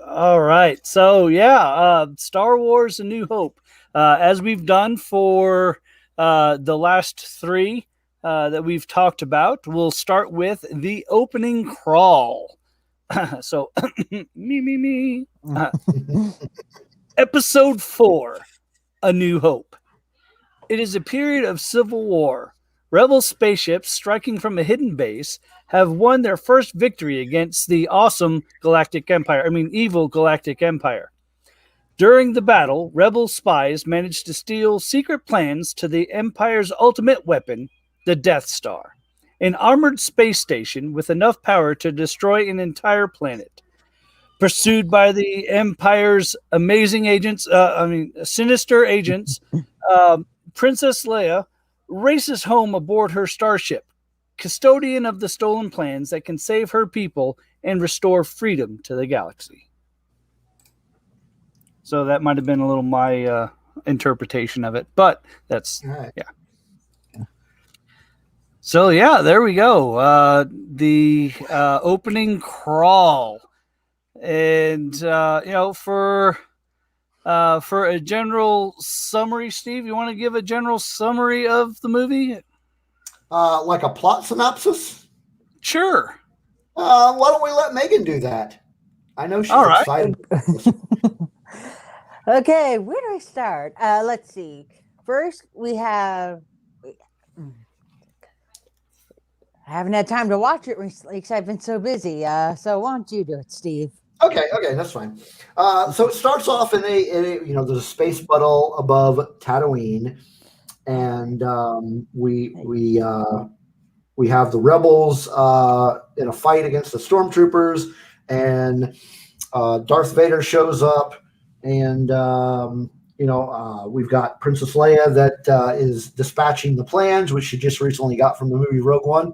All right. So, yeah, Star Wars A New Hope. As we've done for the last three that we've talked about, we'll start with the opening crawl. So, me. Episode 4, A New Hope. It is a period of civil war. Rebel spaceships striking from a hidden base have won their first victory against the evil Galactic Empire. During the battle, Rebel spies managed to steal secret plans to the Empire's ultimate weapon, the Death Star, an armored space station with enough power to destroy an entire planet. Pursued by the Empire's sinister agents, Princess Leia races home aboard her starship, custodian of the stolen plans that can save her people and restore freedom to the galaxy. So that might have been a little my interpretation of it, but that's All right. yeah. So yeah, there we go. The opening crawl, and for a general summary, Steve, you want to give a general summary of the movie? Like a plot synopsis? Sure. Why don't we let Megan do that? I know she's excited. Okay, where do I start? Let's see. First, we have. I haven't had time to watch it recently because I've been so busy. So why don't you do it, Steve? Okay, that's fine. So it starts off in a there's a space battle above Tatooine, and we have the rebels in a fight against the stormtroopers, and Darth Vader shows up, and we've got Princess Leia that is dispatching the plans, which she just recently got from the movie Rogue One,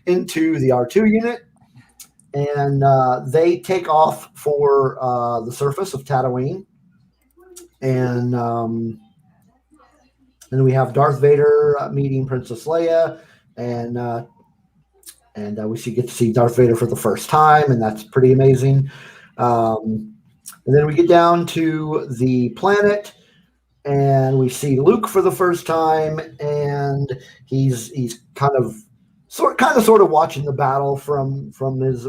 into the R2 unit. And they take off for the surface of Tatooine. And then we have Darth Vader meeting Princess Leia. And we get to see Darth Vader for the first time, and that's pretty amazing. And then we get down to the planet, and we see Luke for the first time, and he's kind of sort of watching the battle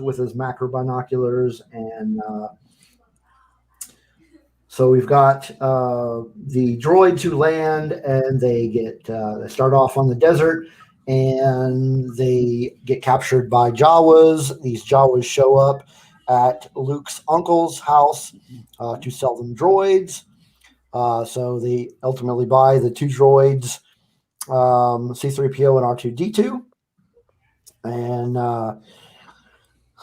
with his macro binoculars, and so we've got the droids who land, and they start off on the desert, and they get captured by Jawas. These Jawas show up at Luke's uncle's house to sell them droids. So they ultimately buy the two droids, C-3PO and R2-D2. And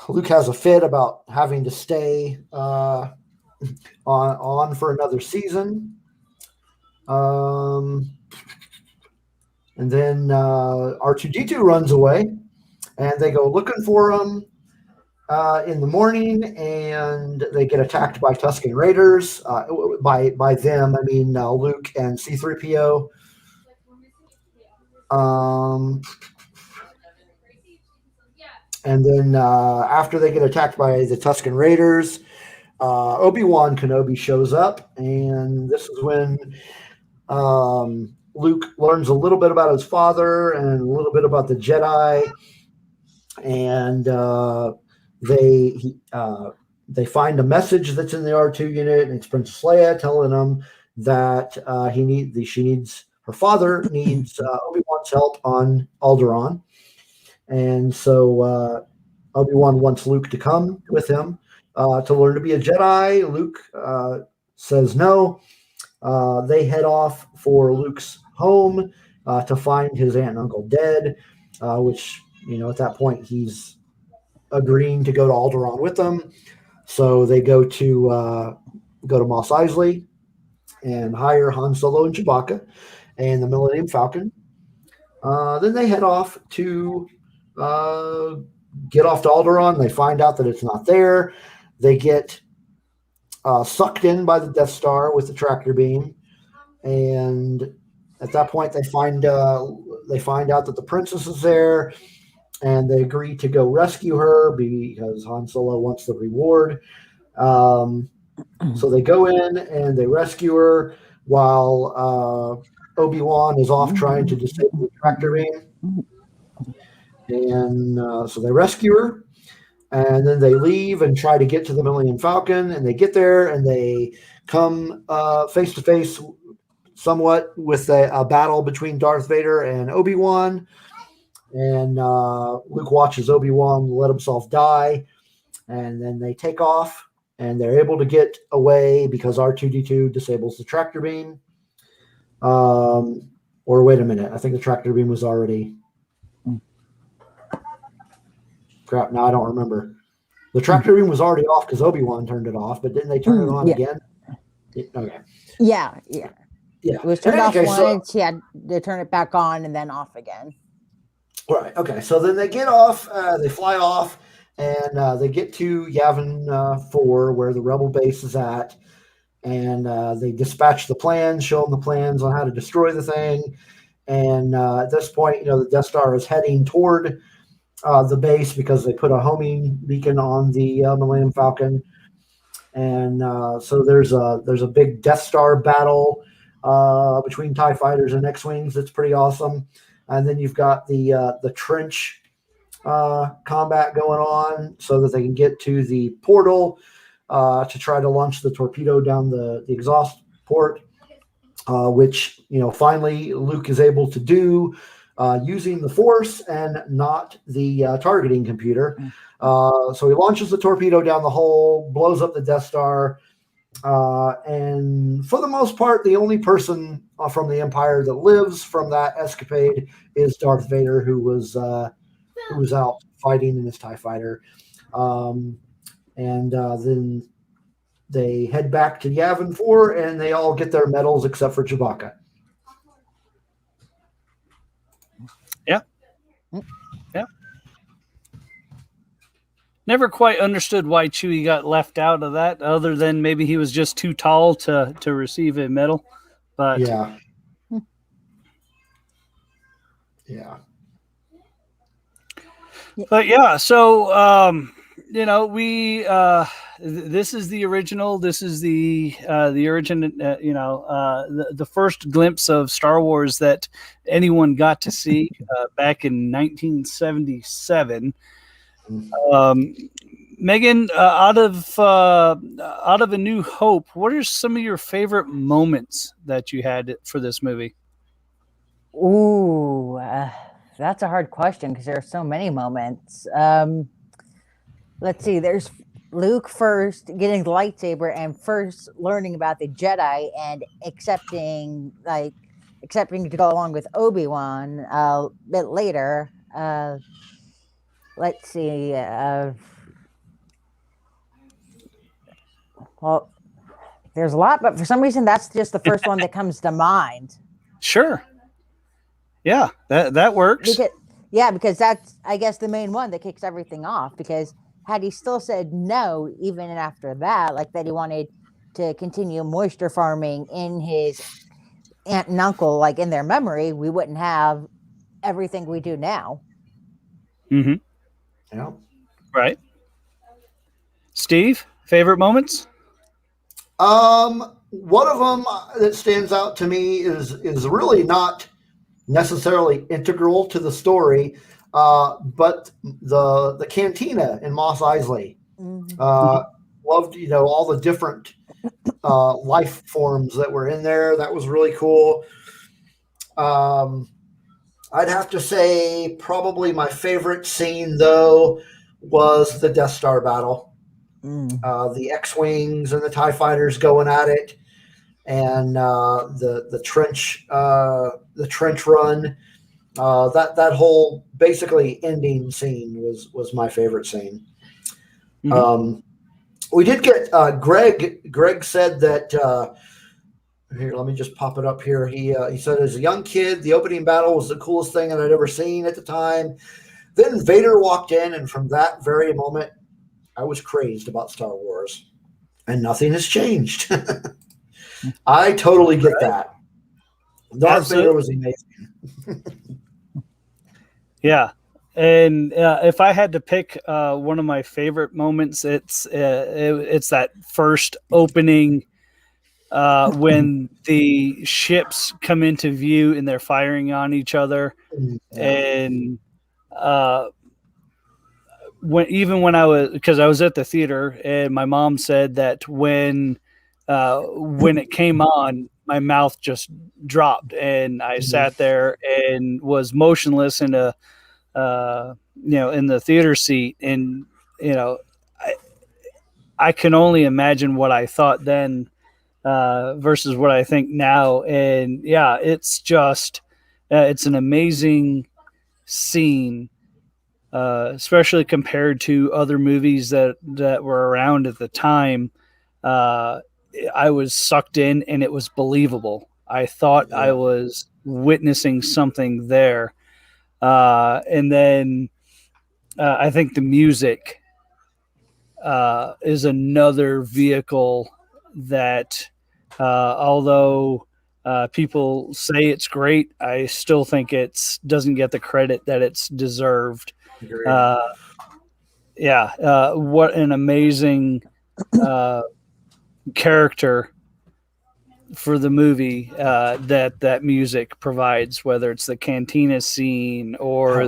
Luke has a fit about having to stay on for another season. And then R2-D2 runs away, and they go looking for him in the morning, and they get attacked by Tusken Raiders. By them, I mean Luke and C-3PO. And then after they get attacked by the Tusken Raiders, Obi-Wan Kenobi shows up, and this is when Luke learns a little bit about his father and a little bit about the Jedi, and they find a message that's in the R2 unit, and it's Princess Leia telling them that her father needs Obi-Wan's help on Alderaan. And so Obi-Wan wants Luke to come with him to learn to be a Jedi. Luke says no. They head off for Luke's home to find his aunt and uncle dead, which, at that point he's agreeing to go to Alderaan with them. So they go to Mos Eisley and hire Han Solo and Chewbacca and the Millennium Falcon. Then they head off to get off to Alderaan. They find out that it's not there. They get sucked in by the Death Star with the tractor beam, and at that point they find out that the princess is there, and they agree to go rescue her because Han Solo wants the reward. So they go in and they rescue her while Obi-Wan is off trying to disable the tractor beam. And so they rescue her, and then they leave and try to get to the Millennium Falcon, and they get there and they come face to face somewhat with a battle between Darth Vader and Obi-Wan. And Luke watches Obi-Wan let himself die, and then they take off, and they're able to get away because R2-D2 disables the tractor beam. Or wait a minute, I think the tractor beam was already... Crap, now I don't remember. The tractor beam was already off because Obi-Wan turned it off, but didn't they turn it on again? Okay. Yeah. It was turned off once. They turn it back on and then off again. Right. Okay. So then they get off. They fly off, and they get to Yavin 4, where the Rebel base is at, and they dispatch the plans, show them the plans on how to destroy the thing, And at this point, the Death Star is heading toward the base because they put a homing beacon on the Millennium Falcon. And so there's a big Death Star battle between TIE fighters and X-Wings. That's pretty awesome. And then you've got the trench combat going on so that they can get to the portal to try to launch the torpedo down the exhaust port, which, finally Luke is able to do using the Force and not the targeting computer. So he launches the torpedo down the hole, blows up the Death Star, and for the most part, the only person from the Empire that lives from that escapade is Darth Vader, who was out fighting in his TIE fighter. And then they head back to Yavin 4, and they all get their medals except for Chewbacca. Yeah. Yeah. Never quite understood why Chewie got left out of that, other than maybe he was just too tall to receive a medal. But yeah. Yeah. But yeah, so we this is the original. This is the origin. The first glimpse of Star Wars that anyone got to see back in 1977. Megan, out of A New Hope, what are some of your favorite moments that you had for this movie? Ooh, that's a hard question because there are so many moments. Let's see. There's Luke first getting the lightsaber and first learning about the Jedi and accepting to go along with Obi-Wan a bit later. Let's see. Well, there's a lot, but for some reason, that's just the first one that comes to mind. Sure. Yeah, that works. Because that's, I guess, the main one that kicks everything off. Because had he still said no, even after that, like that he wanted to continue moisture farming in his aunt and uncle, like in their memory, we wouldn't have everything we do now. Mm-hmm. Yeah. Right. Steve, favorite moments? One of them that stands out to me is really not necessarily integral to the story, but the cantina in Mos Eisley. Loved, all the different life forms that were in there. That was really cool. I'd have to say probably my favorite scene, though, was the Death Star battle. The X-Wings and the TIE fighters going at it, and the trench run. That whole basically ending scene was my favorite scene. Mm-hmm. We did get Greg said that. Here, let me just pop it up here. He said, as a young kid, the opening battle was the coolest thing that I'd ever seen at the time. Then Vader walked in, and from that very moment, I was crazed about Star Wars, and nothing has changed. I totally get that. Darth Vader was amazing. Yeah. And if I had to pick one of my favorite moments, it's that first opening when the ships come into view and they're firing on each other. And when I was at the theater, and my mom said that when it came on, my mouth just dropped, and I sat there and was motionless in in the theater seat. And I can only imagine what I thought then versus what I think now. And yeah, it's just it's an amazing scene. Especially compared to other movies that were around at the time. I was sucked in, and it was believable. I thought I was witnessing something there. And then I think the music is another vehicle that, although People say it's great. I still think it doesn't get the credit that it's deserved. What an amazing character for the movie that music provides, whether it's the cantina scene or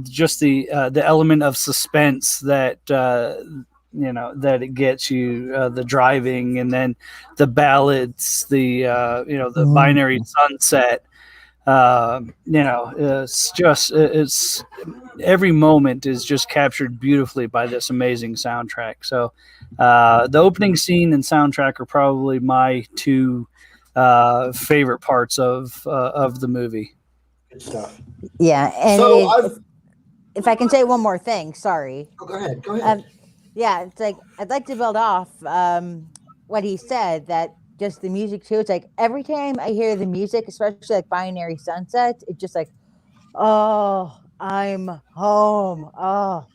just the element of suspense that that it gets you, the driving, and then the ballads, the binary sunset. It's every moment is just captured beautifully by this amazing soundtrack. So the opening scene and soundtrack are probably my two favorite parts of the movie. Good stuff. Yeah, and So if I can say one more thing, sorry. Oh, go ahead. Go ahead. Yeah, it's like I'd like to build off what he said, that just the music too. It's like every time I hear the music, especially like Binary Sunset, it's just like, oh, I'm home. Oh,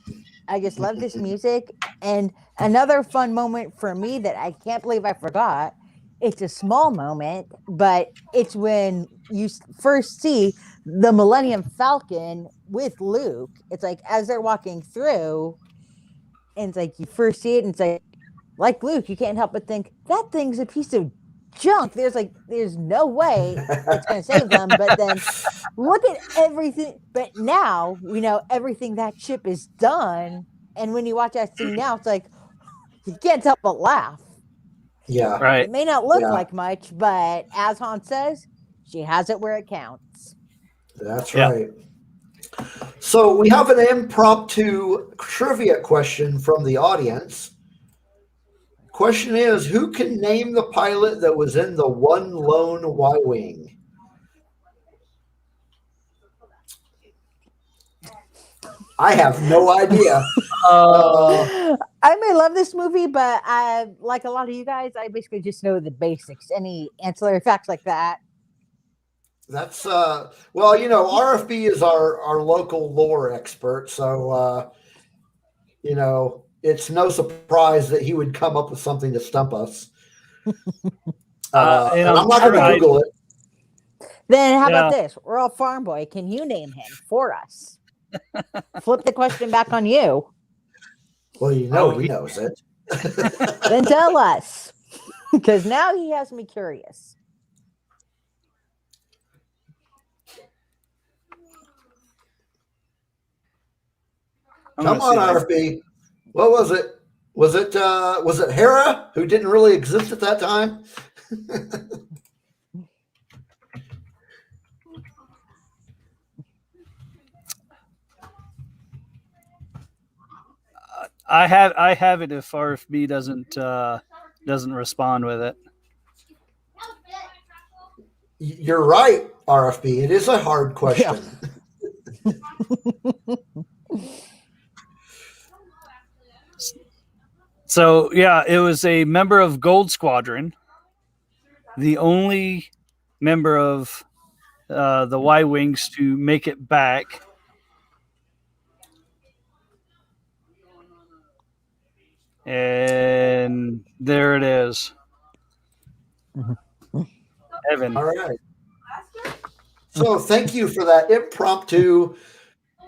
I just love this music. And another fun moment for me that I can't believe I forgot. It's a small moment, but it's when you first see the Millennium Falcon with Luke. It's like as they're walking through, and it's like you first see it, and it's like Luke, you can't help but think that thing's a piece of junk. There's no way it's going to save them. But then look at everything. But now we know everything that ship is done. And when you watch that scene now, it's like you can't help but laugh. Yeah. Right. It may not look like much, but as Han says, she has it where it counts. That's right. So we have an impromptu trivia question from the audience. Question is, who can name the pilot that was in the one lone Y-Wing? I have no idea. I may love this movie, but like a lot of you guys, I basically just know the basics. Any ancillary facts like that? That's RFB is our local lore expert, so it's no surprise that he would come up with something to stump us. And I'm not going to Google it. Then how about this? We're all farm boy. Can you name him for us? Flip the question back on you. Well, he knows it. Then tell us, because now he has me curious. Come on, RFB. What was it? Was it Hera, who didn't really exist at that time? I have it if RFB doesn't respond with it. You're right, RFB. It is a hard question. Yeah. So, yeah, it was a member of Gold Squadron, the only member of the Y-Wings to make it back. And there it is. Evan. All right. So thank you for that impromptu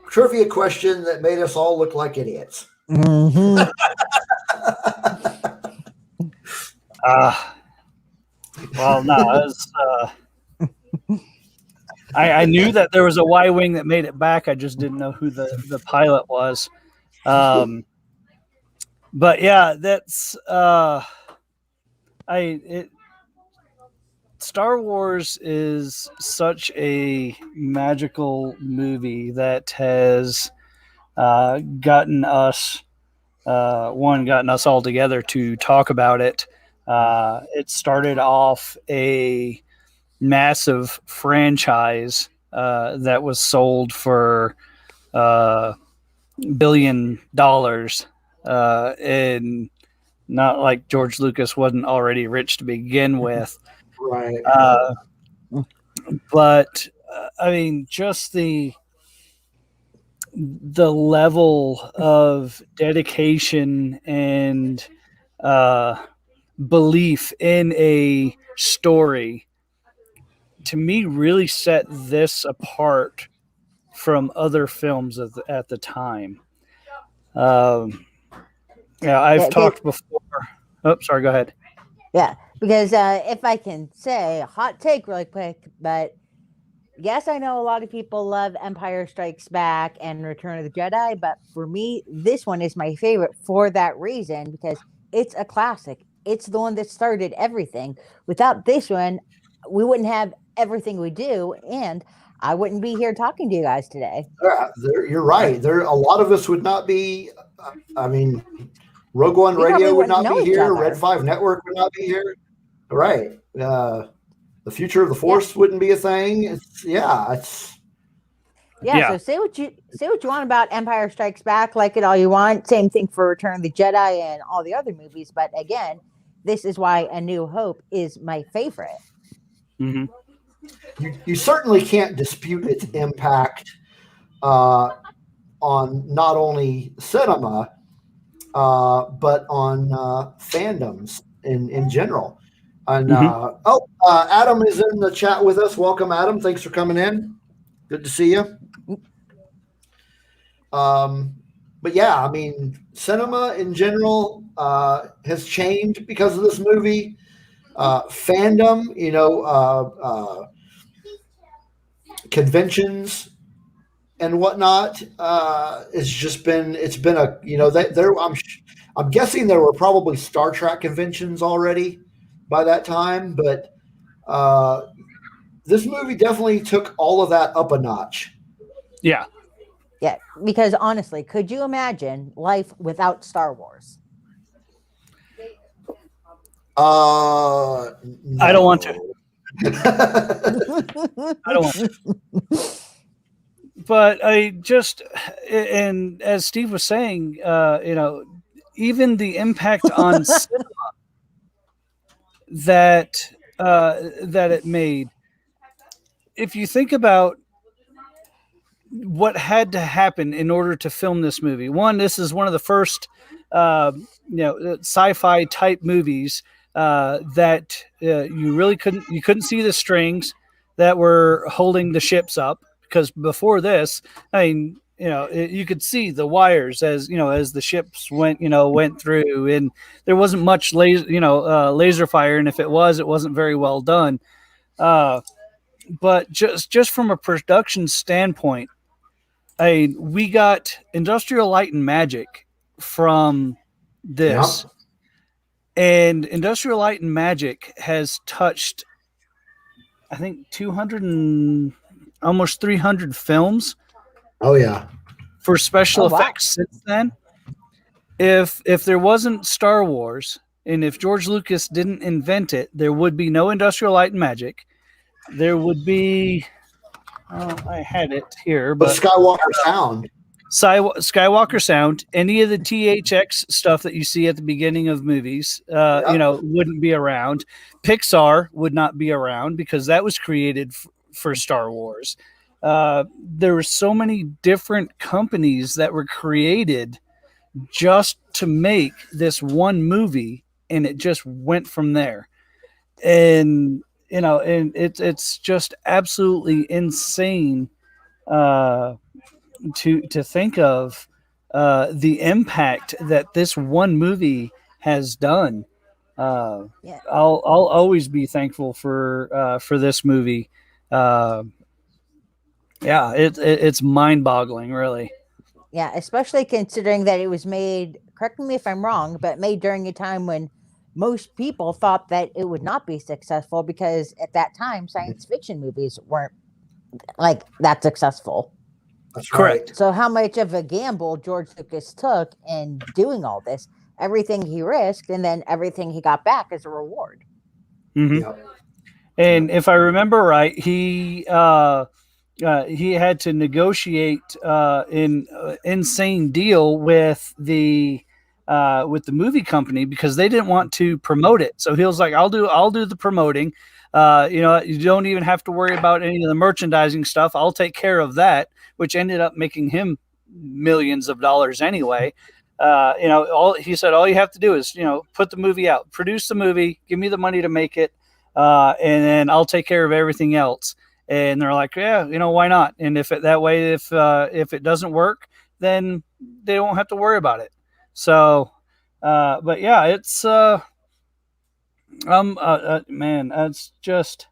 trivia question that made us all look like idiots. Mm-hmm. Well, no, I knew that there was a Y-Wing that made it back. I just didn't know who the pilot was. But yeah, that's Star Wars is such a magical movie that has gotten us all together to talk about it. It started off a massive franchise that was sold for $1 billion. And not like George Lucas wasn't already rich to begin with. Right. But I mean, just the level of dedication and belief in a story, to me, really set this apart from other films at the time. I've talked before. Oh, sorry, go ahead. Yeah, because if I can say a hot take really quick, but yes, I know a lot of people love Empire Strikes Back and Return of the Jedi, but for me, this one is my favorite for that reason, because it's a classic. It's the one that started everything. Without this one, we wouldn't have everything we do, and I wouldn't be here talking to you guys today. You're right. A lot of us would not be. I mean, Rogue One Radio would not be here. Red 5 Network would not be here. Right. The future of the Force wouldn't be a thing. So say what you want about Empire Strikes Back, like it all you want. Same thing for Return of the Jedi and all the other movies. But again, this is why A New Hope is my favorite. Mm-hmm. You certainly can't dispute its impact on not only cinema, but on fandoms in general. And Adam is in the chat with us. Welcome, Adam. Thanks for coming in. Good to see you. But yeah, I mean, cinema in general has changed because of this movie. Fandom, conventions and whatnot it's been I'm guessing there were probably Star Trek conventions already by that time, but this movie definitely took all of that up a notch. Yeah, because honestly, could you imagine life without Star Wars? No. I don't want to. I don't want to. But and as Steve was saying, even the impact on cinema that it made. If you think about what had to happen in order to film this movie, this is one of the first, sci-fi type movies that you couldn't see the strings that were holding the ships up, because before this, you could see the wires as the ships went through, and there wasn't much laser fire, and if it was, it wasn't very well done. But just from a production standpoint, we got Industrial Light and Magic from this. Yep. And Industrial Light and Magic has touched, I think, 200 and almost 300 films. Oh yeah, for special effects since then. If there wasn't Star Wars, and if George Lucas didn't invent it, there would be no Industrial Light and Magic. There would be, I had it here, but Skywalker Sound. Skywalker Sound, any of the THX stuff that you see at the beginning of movies, wouldn't be around. Pixar would not be around because that was created for Star Wars. There were so many different companies that were created just to make this one movie, and it just went from there. And it's just absolutely insane to think of the impact that this one movie has done. I'll always be thankful for this movie. It's mind-boggling, really. Yeah, especially considering that it was made, correct me if I'm wrong, but made during a time when most people thought that it would not be successful, because at that time, science fiction movies weren't like that successful. That's correct. Right. So how much of a gamble George Lucas took in doing all this, everything he risked, and then everything he got back as a reward. Mm-hmm. Yep. And if I remember right, he had to negotiate an insane deal with the movie company because they didn't want to promote it. So he was like, I'll do the promoting. You don't even have to worry about any of the merchandising stuff. I'll take care of that, which ended up making him millions of dollars anyway. all he said, all you have to do is, put the movie out, produce the movie, give me the money to make it, and then I'll take care of everything else. And they're like, yeah, why not? And if it doesn't work, then they won't have to worry about it. So, but yeah, it's man, it's just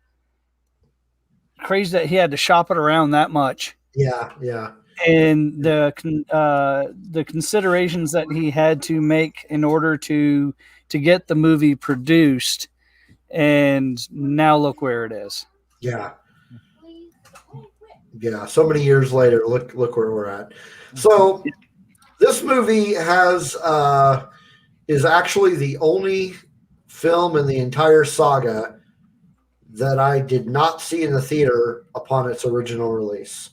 crazy that he had to shop it around that much. Yeah. And the considerations that he had to make in order to get the movie produced, and now look where it is. Yeah. So many years later, look where we're at. So this movie is actually the only film in the entire saga that I did not see in the theater upon its original release.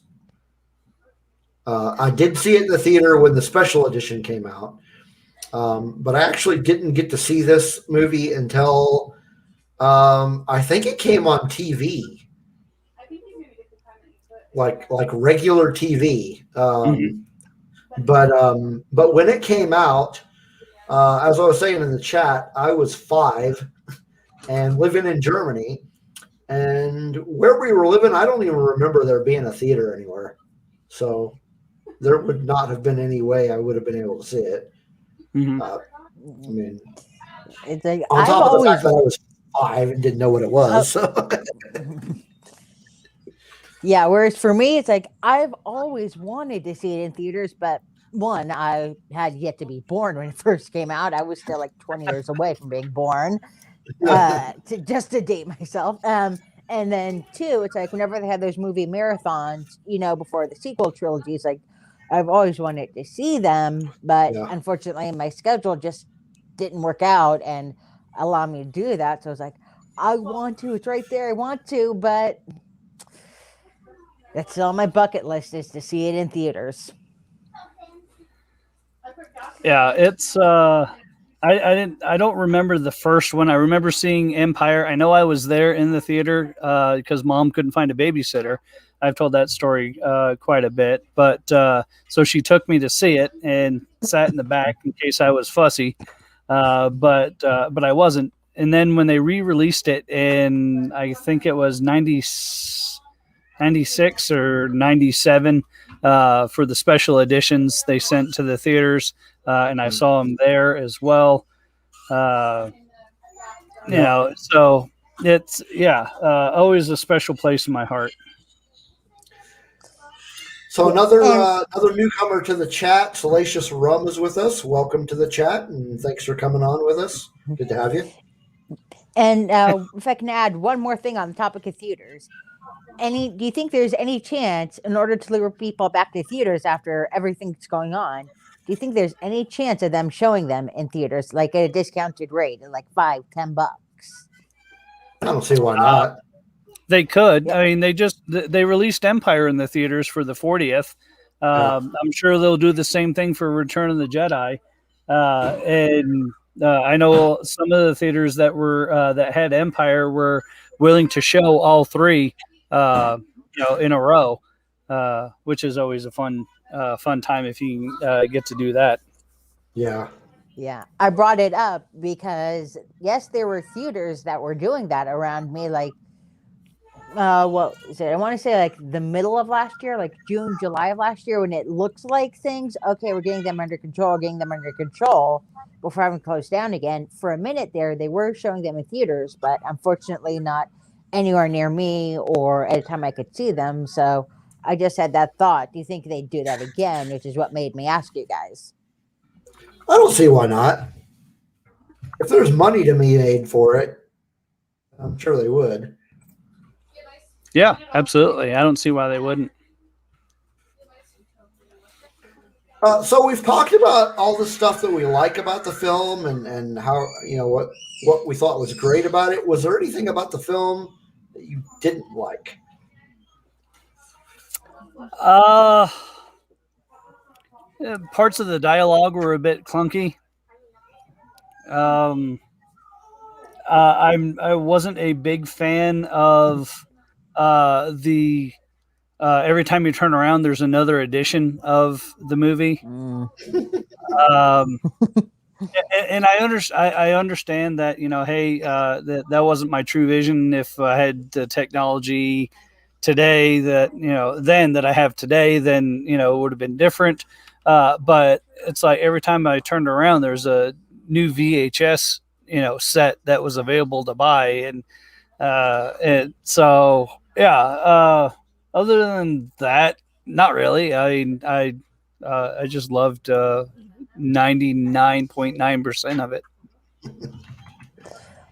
I did see it in the theater when the special edition came out, but I actually didn't get to see this movie until I think it came on TV, like regular TV. But when it came out, as I was saying in the chat, I was 5 and living in Germany, and where we were living, I don't even remember there being a theater anywhere. So there would not have been any way I would have been able to see it. I mean, it's like, on top of the fact that I was 5 and didn't know what it was. Yeah, whereas for me, it's like I've always wanted to see it in theaters, but one, I had yet to be born when it first came out. I was still like 20 years away from being born, to date myself. And then 2, it's like whenever they had those movie marathons, before the sequel trilogies, like I've always wanted to see them, but unfortunately my schedule just didn't work out and allow me to do that. So I was like, I want to, it's right there. I want to, but that's on my bucket list, is to see it in theaters. Yeah, it's I don't remember the first one. I remember seeing Empire. I know I was there in the theater because Mom couldn't find a babysitter. I've told that story quite a bit, but so she took me to see it and sat in the back in case I was fussy, but I wasn't. And then when they re-released it in, I think it was 96 or 97 for the special editions they sent to the theaters, and I saw them there as well. So it's always a special place in my heart. So another newcomer to the chat, Salacious Rum, is with us. Welcome to the chat, and thanks for coming on with us. Good to have you. And if I can add one more thing on the topic of theaters, do you think there's any chance, in order to lure people back to theaters after everything that's going on, do you think there's any chance of them showing them in theaters, like at a discounted rate, at like $5-10? I don't see why not. They could. Yeah. I mean, they released Empire in the theaters for the 40th. I'm sure they'll do the same thing for Return of the Jedi. And I know some of the theaters that had Empire were willing to show all 3, in a row, which is always a fun time if you get to do that. Yeah. Yeah, I brought it up because yes, there were theaters that were doing that around me, like what is it? I want to say like the middle of last year, like June, July of last year, when it looks like things, okay, we're getting them under control before having to close down again. For a minute there, they were showing them in theaters, but unfortunately not anywhere near me or at a time I could see them. So I just had that thought. Do you think they'd do that again? Which is what made me ask you guys. I don't see why not. If there's money to be made for it, I'm sure they would. Yeah, absolutely. I don't see why they wouldn't. So we've talked about all the stuff that we like about the film and how, what we thought was great about it. Was there anything about the film that you didn't like? Parts of the dialogue were a bit clunky. I wasn't a big fan of the every time you turn around, there's another edition of the movie. And I understand that, hey, that wasn't my true vision. If I had the technology today that, then that I have today, then, it would have been different. But it's like every time I turned around, there's a new VHS, set that was available to buy. And so, yeah, other than that, not really. I just loved 99.9% of it.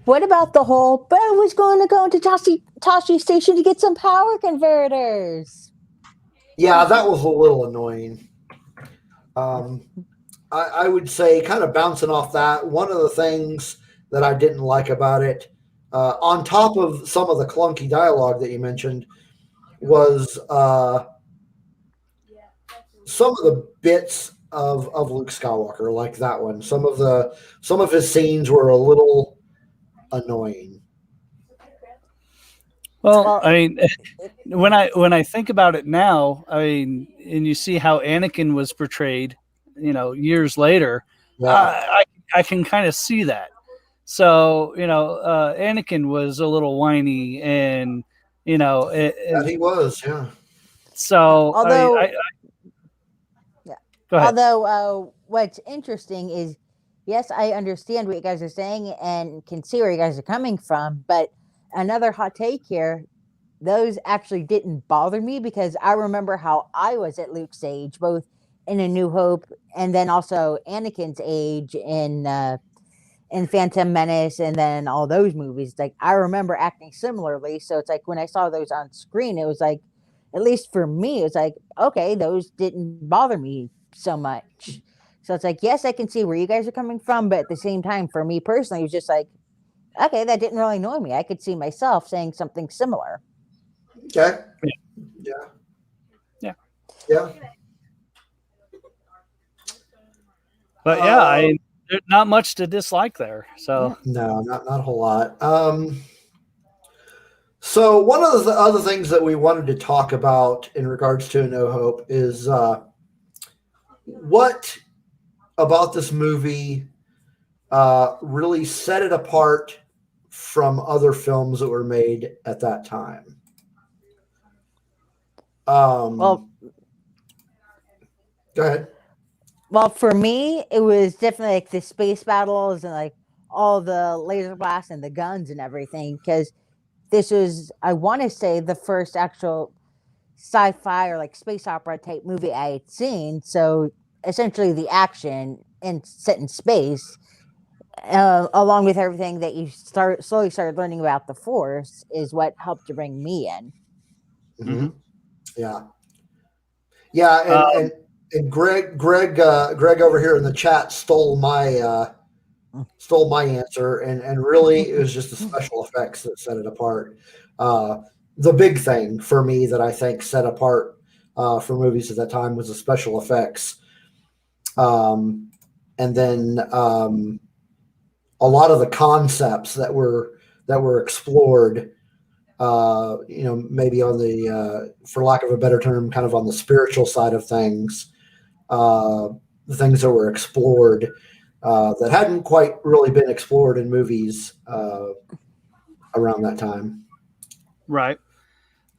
What about the whole, but I was going to go into Tashi Station to get some power converters? Yeah, that was a little annoying. I would say, kind of bouncing off that, one of the things that I didn't like about it, on top of some of the clunky dialogue that you mentioned, was some of the bits of Luke Skywalker, like that one. Some of his scenes were a little annoying. Well, I mean, when I think about it now, I mean, and you see how Anakin was portrayed, years later, I can kind of see that. So, Anakin was a little whiny, and he was, yeah. So, although, go ahead. Although, what's interesting is, yes, I understand what you guys are saying and can see where you guys are coming from, but another hot take here, those actually didn't bother me because I remember how I was at Luke's age, both in A New Hope and then also Anakin's age in Phantom Menace and then all those movies. Like, I remember acting similarly. So it's like when I saw those on screen, it was like, at least for me, it was like, okay, those didn't bother me so much. So it's like, yes, I can see where you guys are coming from, but at the same time, for me personally, it was just like, okay, that didn't really annoy me. I could see myself saying something similar. Okay. Yeah. But yeah, there's not much to dislike there. So no, not a whole lot. So one of the other things that we wanted to talk about in regards to A New Hope is what about this movie really set it apart from other films that were made at that time. Well, go ahead. Well, for me, it was definitely like the space battles and like all the laser blasts and the guns and everything. Because this was, I want to say, the first actual sci-fi or like space opera type movie I had seen. So essentially, the action and set in space, along with everything that you slowly started learning about the Force, is what helped to bring me in. Mm-hmm. Yeah, and Greg over here in the chat stole my answer, and really it was just the special effects that set it apart. The big thing for me that I think set apart for movies at that time was the special effects, and then a lot of the concepts that were explored. Maybe on the, for lack of a better term, kind of on the spiritual side of things, the things that were explored that hadn't quite really been explored in movies around that time. Right.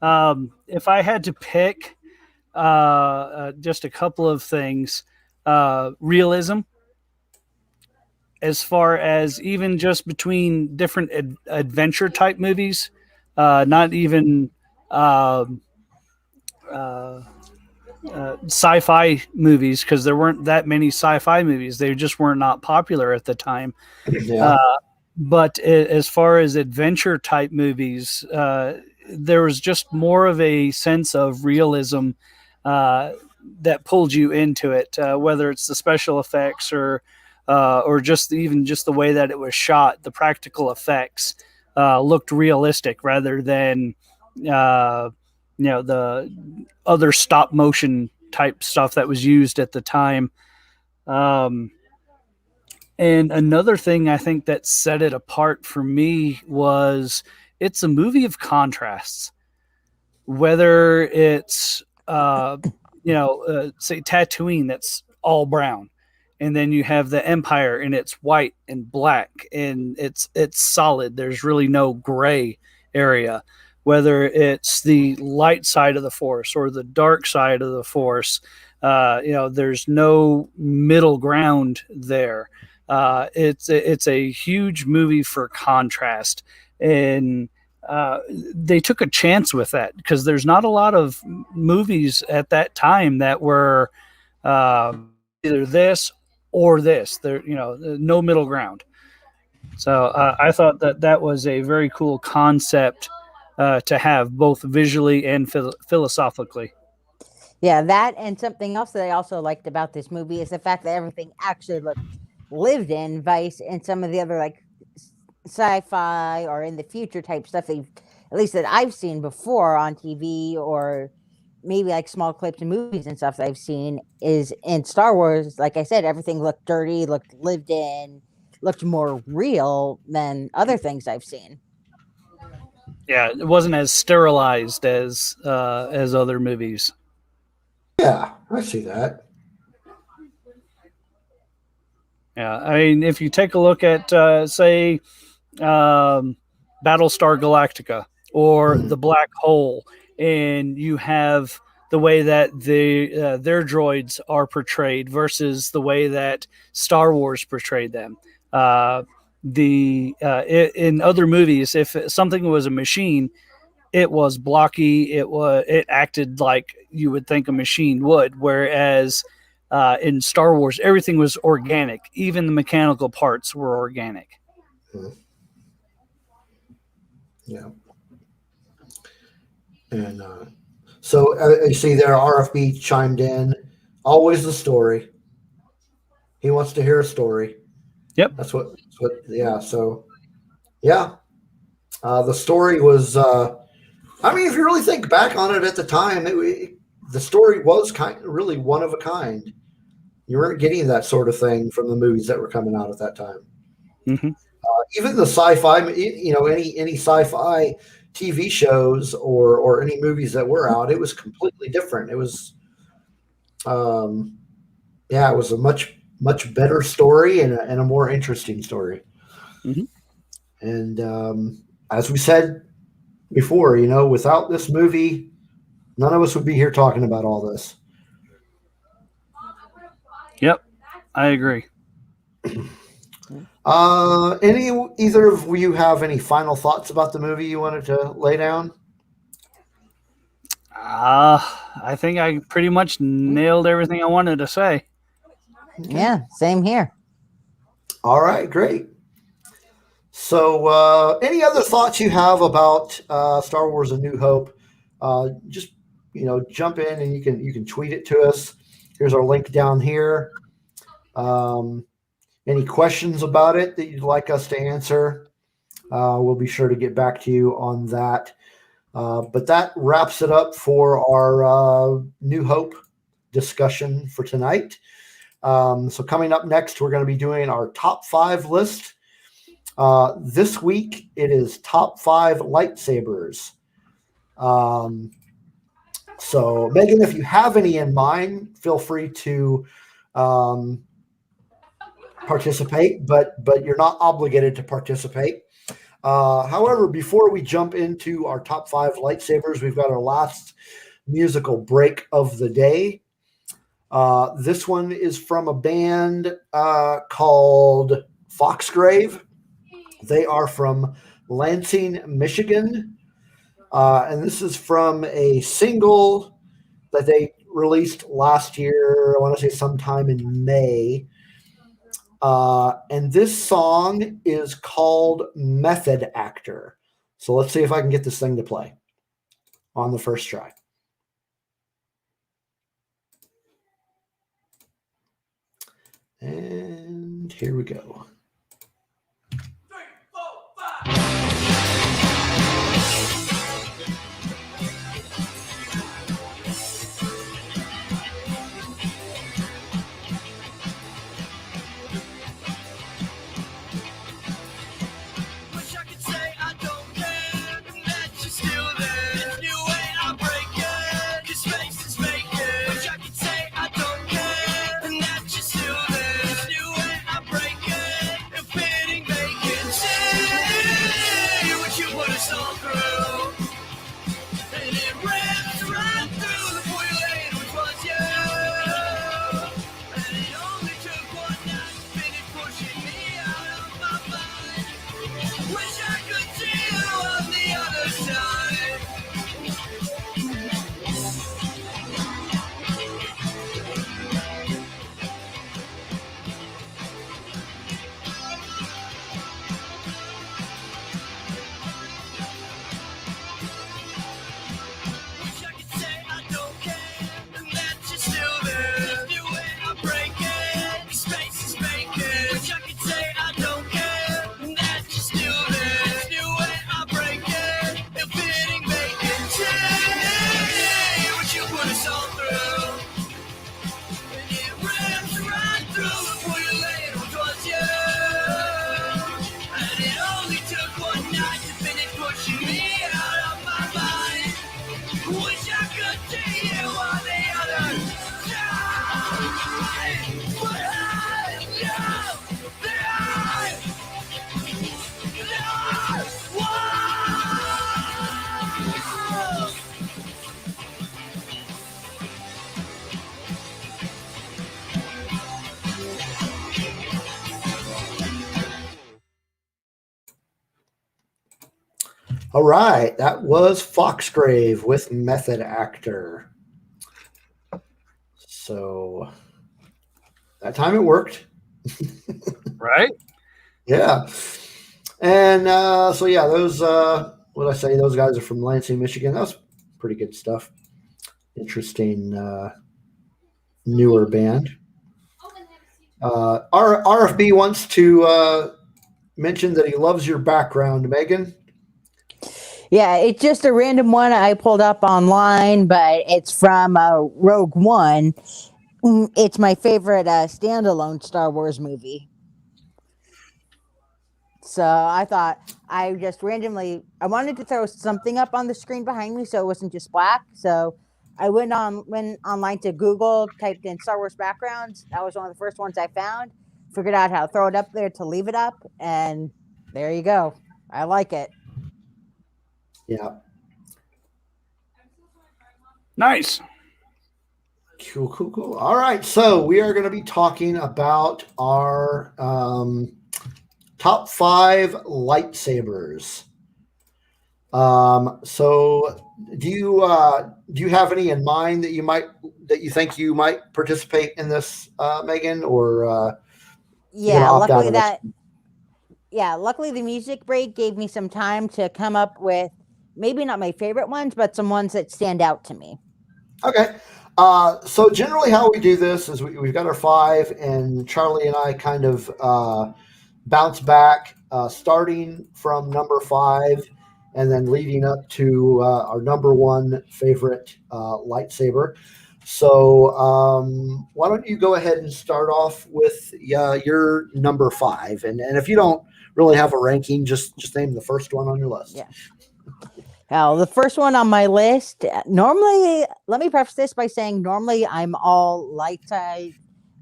If I had to pick just a couple of things, realism, as far as even just between different adventure type movies, not even sci-fi movies, because there weren't that many sci-fi movies. They just were not popular at the time. Yeah. But as far as adventure type movies, there was just more of a sense of realism that pulled you into it, whether it's the special effects or just the way that it was shot. The practical effects looked realistic rather than the other stop motion type stuff that was used at the time. And another thing I think that set it apart for me was it's a movie of contrasts. whether it's say Tatooine, that's all brown, and then you have the Empire and it's white and black and it's solid. There's really no gray area. Whether it's the light side of the Force or the dark side of the Force, there's no middle ground there. It's a huge movie for contrast, and they took a chance with that because there's not a lot of movies at that time that were either this or this. There, no middle ground. So I thought that was a very cool concept to have, both visually and philosophically. Yeah, that and something else that I also liked about this movie is the fact that everything actually looked lived in, vice and some of the other like sci-fi or in the future type stuff at least that I've seen before on TV, or maybe like small clips and movies and stuff that I've seen, is in Star Wars. Like I said, everything looked dirty, looked lived in, looked more real than other things I've seen. Yeah, it wasn't as sterilized as other movies. Yeah, I see that. Yeah, I mean, if you take a look at, say, Battlestar Galactica or the Black Hole, and you have the way that their droids are portrayed versus the way that Star Wars portrayed them. In other movies, if something was a machine, it was blocky. It acted like you would think a machine would. Whereas in Star Wars, everything was organic. Even the mechanical parts were organic. Yeah. And so you see there, RFB chimed in. Always the story. He wants to hear a story. Yep. That's what. Yeah. So, yeah. The story was. I mean, if you really think back on it at the time, the story was really one of a kind. You weren't getting that sort of thing from the movies that were coming out at that time. Mm-hmm. Even the sci-fi, any sci-fi TV shows or any movies that were out, it was completely different. It was, it was a much better story and a more interesting story. Mm-hmm. And as we said before, without this movie, none of us would be here talking about all this. Yep, I agree. Either of you have any final thoughts about the movie you wanted to lay down? I think I pretty much nailed everything I wanted to say. Yeah, same here. All right, great. So, any other thoughts you have about Star Wars: A New Hope? Just jump in and you can tweet it to us. Here's our link down here. Any questions about it that you'd like us to answer? We'll be sure to get back to you on that. But that wraps it up for our New Hope discussion for tonight. So coming up next, we're going to be doing our top 5 list. This week, it is top 5 lightsabers. So, Megan, if you have any in mind, feel free to participate, but you're not obligated to participate. However, before we jump into our top 5 lightsabers, we've got our last musical break of the day. This one is from a band called Foxgrave. They are from Lansing, Michigan. And this is from a single that they released last year, I want to say sometime in May. And this song is called Method Actor. So let's see if I can get this thing to play on the first try. And here we go. 3, 4, 5. Wish I could say I don't care, that you're still there. This new way I All right, that was Foxgrave with Method Actor. So that time it worked. Right? Yeah. And so, yeah, those, what I say, those guys are from Lansing, Michigan. That was pretty good stuff. Interesting, newer band. RFB wants to mention that he loves your background, Megan. Yeah, it's just a random one I pulled up online, but it's from Rogue One. It's my favorite standalone Star Wars movie. So I thought I just randomly, I wanted to throw something up on the screen behind me so it wasn't just black. So I went online to Google, typed in Star Wars backgrounds. That was one of the first ones I found. Figured out how to throw it up there to leave it up. And there you go. I like it. Yeah. Nice. Cool. All right. So we are going to be talking about our top 5 lightsabers. So do you have any in mind that you think you might participate in this, Megan, or luckily the music break gave me some time to come up with maybe not my favorite ones, but some ones that stand out to me. Okay. So generally how we do this is we've got our 5, and Charlie and I kind of bounce back, starting from number 5 and then leading up to our number 1 favorite lightsaber. So why don't you go ahead and start off with your number 5, and if you don't really have a ranking, just name the first one on your list. Yeah. Now, the first one on my list, normally, let me preface this by saying normally I'm all light side,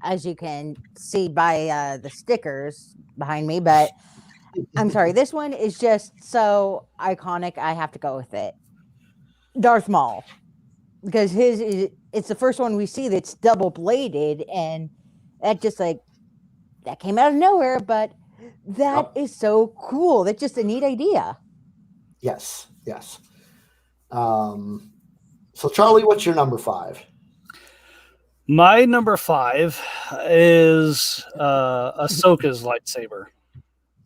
as you can see by the stickers behind me, but I'm sorry, this one is just so iconic, I have to go with it. Darth Maul. Because it's the first one we see that's double-bladed, and that just that came out of nowhere, but that is so cool. That's just a neat idea. Yes. So Charlie, what's your number 5? My number 5 is Ahsoka's lightsaber.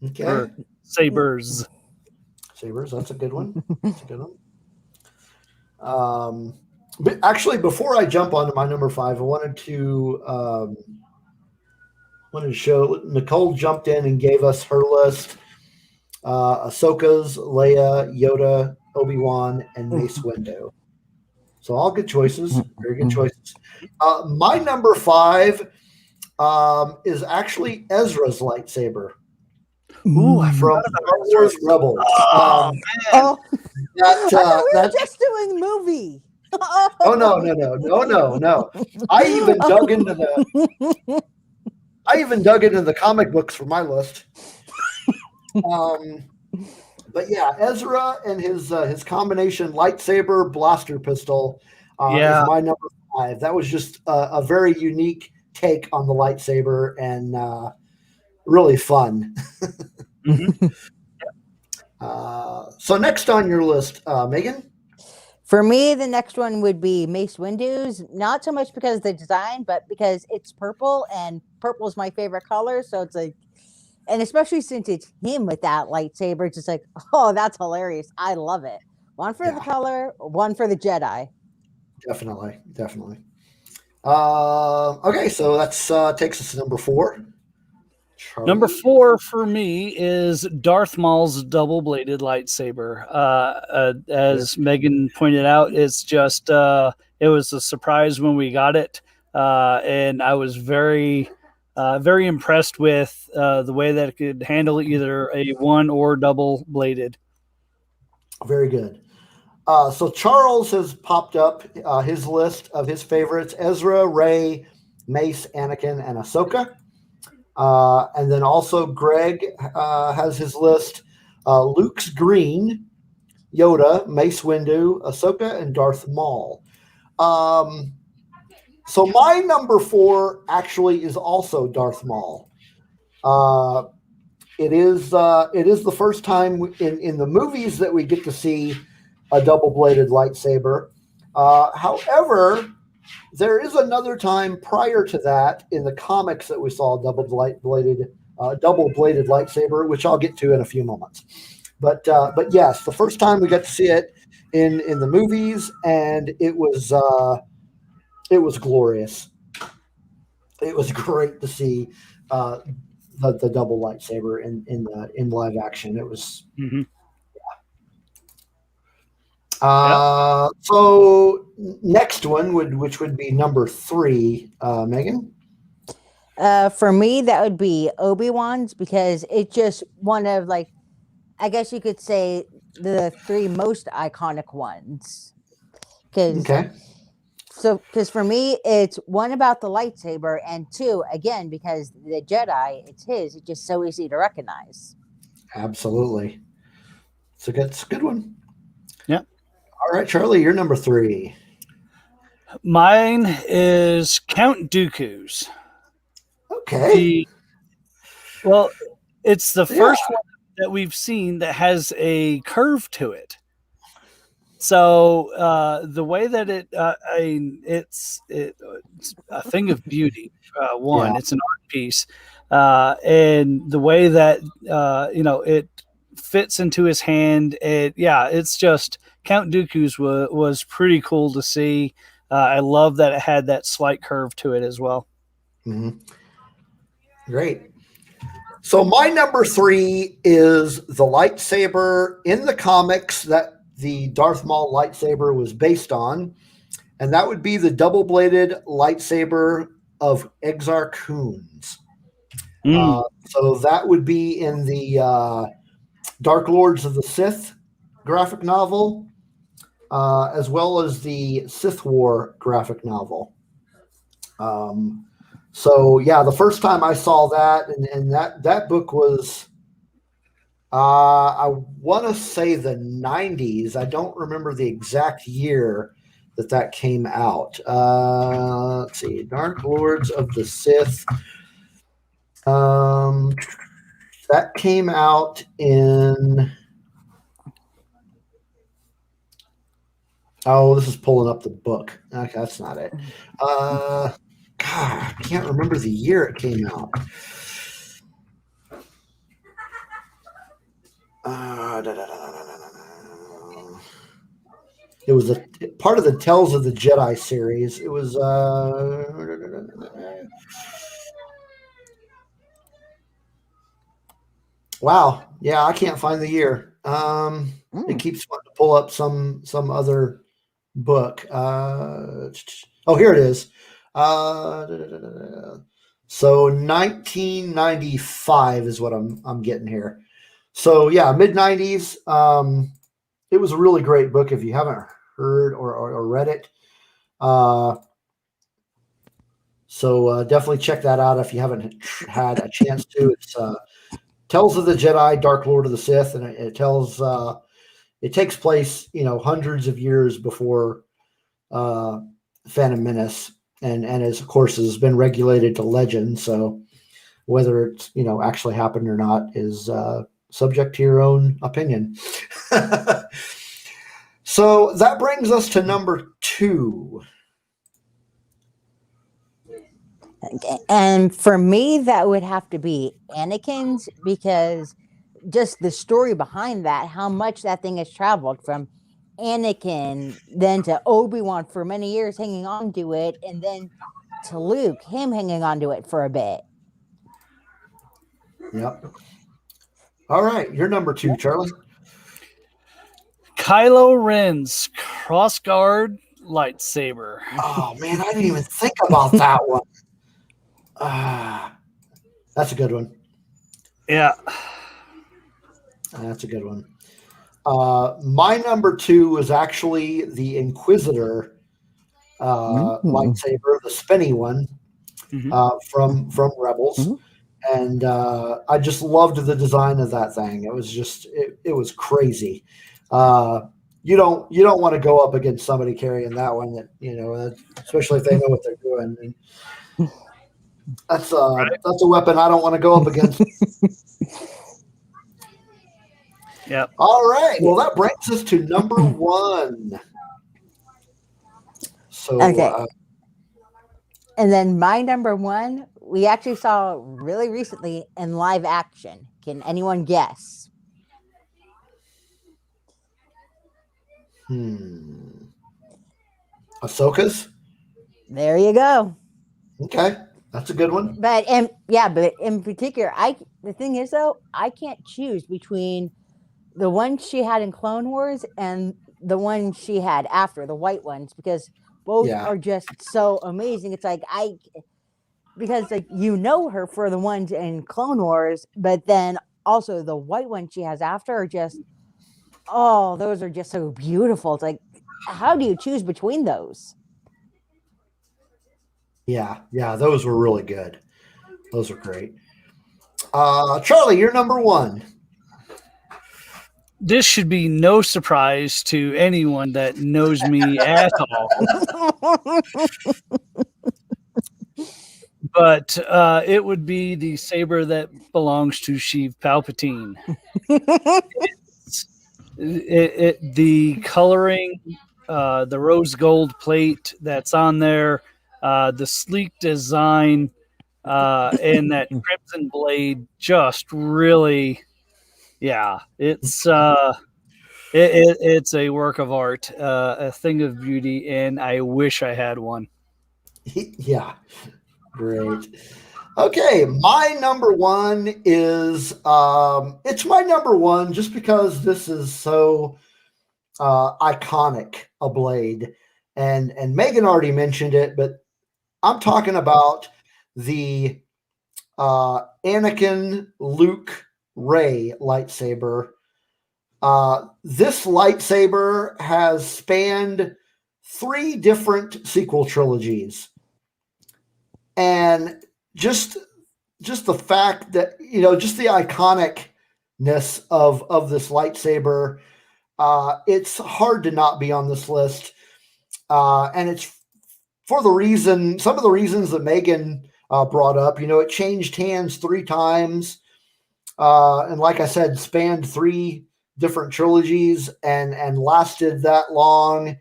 Okay. Or sabers. That's a good one. But actually, before I jump onto my number 5, I wanted to show Nicole jumped in and gave us her list. Ahsoka's, Leia, Yoda, Obi-Wan, and Mace Windu. So all good choices. Very good choices. My number 5 is actually Ezra's lightsaber. Ooh, from Star Wars Rebels. I thought we were just doing the movie. Oh no! I even dug into the comic books for my list. But yeah, Ezra and his combination lightsaber blaster pistol is my number 5. That was just a very unique take on the lightsaber, and really fun. So next on your list, Megan? For me, the next one would be Mace Windu's, not so much because of the design, but because it's purple, and purple is my favorite color. So it's and especially since it's him with that lightsaber, it's just oh, that's hilarious. I love it. One for the color, one for the Jedi. Definitely. Okay, so that's takes us to number 4. Charlie. Number 4 for me is Darth Maul's double-bladed lightsaber. As Megan pointed out, it's just it was a surprise when we got it, and I was very impressed with the way that it could handle either a one or double-bladed. Very good. So Charles has popped up his list of his favorites: Ezra, Rey, Mace, Anakin, and Ahsoka. And then also Greg has his list: Luke's green, Yoda, Mace Windu, Ahsoka, and Darth Maul. So my number 4 actually is also Darth Maul. it is the first time in the movies that we get to see a double-bladed lightsaber. However, there is another time prior to that in the comics that we saw a double-bladed lightsaber, which I'll get to in a few moments. But yes, the first time we got to see it in the movies, and it was glorious. It was great to see the double lightsaber in live action. It was. Mm-hmm. So next one which would be number 3, Megan. For me, that would be Obi-Wan's, because it's just one of, like, I guess you could say the 3 most iconic ones. Okay. Because for me, it's 1 about the lightsaber, and 2, again, because the Jedi, it's his. It's just so easy to recognize. Absolutely. It's a good one. Yeah. All right, Charlie, you're number 3. Mine is Count Dooku's. Okay. Well, it's the first one that we've seen that has a curve to it. So the way that it's a thing of beauty. It's an art piece, and the way that it fits into his hand. It's just Count Dooku's was pretty cool to see. I love that it had that slight curve to it as well. Mm-hmm. Great. So my number 3 is the lightsaber in the comics that the Darth Maul lightsaber was based on, and that would be the double-bladed lightsaber of Exar Kun's. So that would be in the Dark Lords of the Sith graphic novel, as well as the Sith War graphic novel. So yeah, the first time I saw that, and that book was, I want to say the 90s. I don't remember the exact year that came out. Let's see, Dark Lords of the Sith. That came out in. Oh, this is pulling up the book. Okay, that's not it. God, I can't remember the year it came out. It was a part of the Tales of the Jedi series. It was wow. Yeah, I can't find the year. It keeps wanting to pull up some other book. Oh, here it is. So 1995 is what I'm getting here. So yeah, mid 90s. It was a really great book if you haven't heard or read it. So definitely check that out if you haven't had a chance to. It's Tales of the Jedi, Dark Lord of the Sith, and it tells it takes place, hundreds of years before Phantom Menace, and as of course has been regulated to legend. So whether it's actually happened or not is subject to your own opinion. So that brings us to number 2. And for me, that would have to be Anakin's, because just the story behind that, how much that thing has traveled from Anakin, then to Obi-Wan for many years hanging on to it, and then to Luke, him hanging on to it for a bit. Yep. All right, you're number 2, Charlie. Kylo Ren's crossguard lightsaber. Oh man, I didn't even think about that one. That's a good one. Yeah. That's a good one. My number 2 was actually the Inquisitor lightsaber, the spinny one, from Rebels. And I just loved the design of that thing. It was just it was crazy. You don't want to go up against somebody carrying that one, that especially if they know what they're doing. And that's a weapon I don't want to go up against. Yep. All right. Well, that brings us to number 1. So, Okay. And then my number 1, we actually saw really recently in live action. Can anyone guess? Ahsoka's? There you go. Okay. That's a good one. But in particular, the thing is though, I can't choose between the one she had in Clone Wars and the one she had after, the white ones, because both are just so amazing. It's like because like her for the ones in Clone Wars, but then also the white ones she has after are just those are just so beautiful. It's like, how do you choose between those? Yeah, those were really good. Those are great. Charlie, you're number 1. This should be no surprise to anyone that knows me at all. But it would be the saber that belongs to Sheev Palpatine. The coloring, the rose gold plate that's on there, the sleek design, and that crimson blade just really, it's it's a work of art, a thing of beauty, and I wish I had one. Yeah, great. Okay, my number 1 is it's my number 1 just because this is so iconic a blade, and Megan already mentioned it, but I'm talking about the Anakin, Luke, Rey lightsaber. This lightsaber has spanned 3 different sequel trilogies, and just the fact that just the iconicness of this lightsaber, it's hard to not be on this list, and it's for some of the reasons that Megan brought up. It changed hands 3 times, and like I said, spanned 3 different trilogies and lasted that long,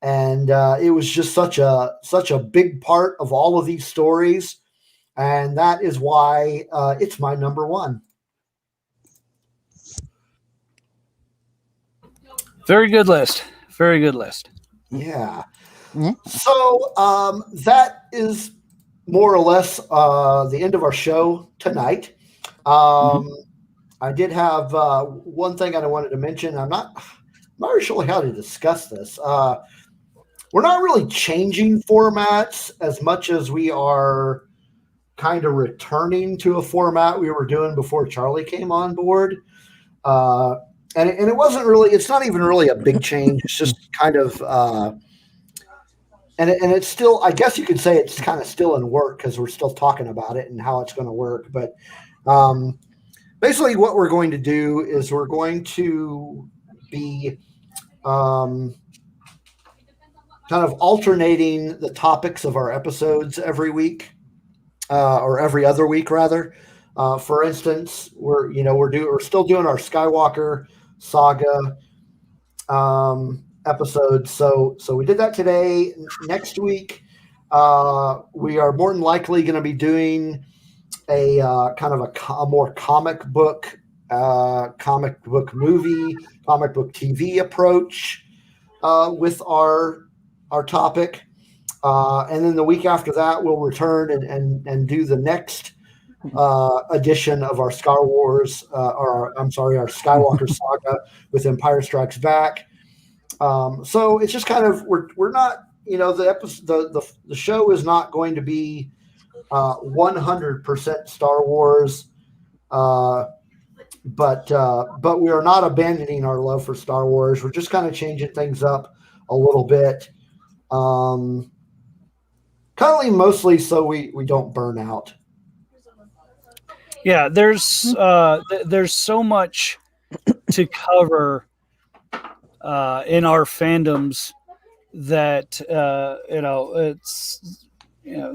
and it was just such a big part of all of these stories, and that is why it's my number 1. Very good list. Very good list. Yeah. So that is more or less the end of our show tonight. I did have one thing I wanted to mention. I'm not really sure how to discuss this. We're not really changing formats as much as we are kind of returning to a format we were doing before Charlie came on board. And it wasn't really, it's not even really a big change. It's just kind of, and it's still, I guess you could say it's kind of still in work because we're still talking about it and how it's going to work. But basically what we're going to do is we're going to be kind of alternating the topics of our episodes every week, or every other week rather. For instance, we're still doing our Skywalker Saga episode. So we did that today. Next week, we are more than likely going to be doing a kind of a more comic book movie, comic book TV approach with our topic. And then the week after that, we'll return and do the next edition of our Star Wars, our Skywalker Saga with Empire Strikes Back. So it's just kind of we're not, the show is not going to be 100% Star Wars, but we are not abandoning our love for Star Wars. We're just kind of changing things up a little bit, kind of mostly so we don't burn out. Yeah, there's so much to cover in our fandoms that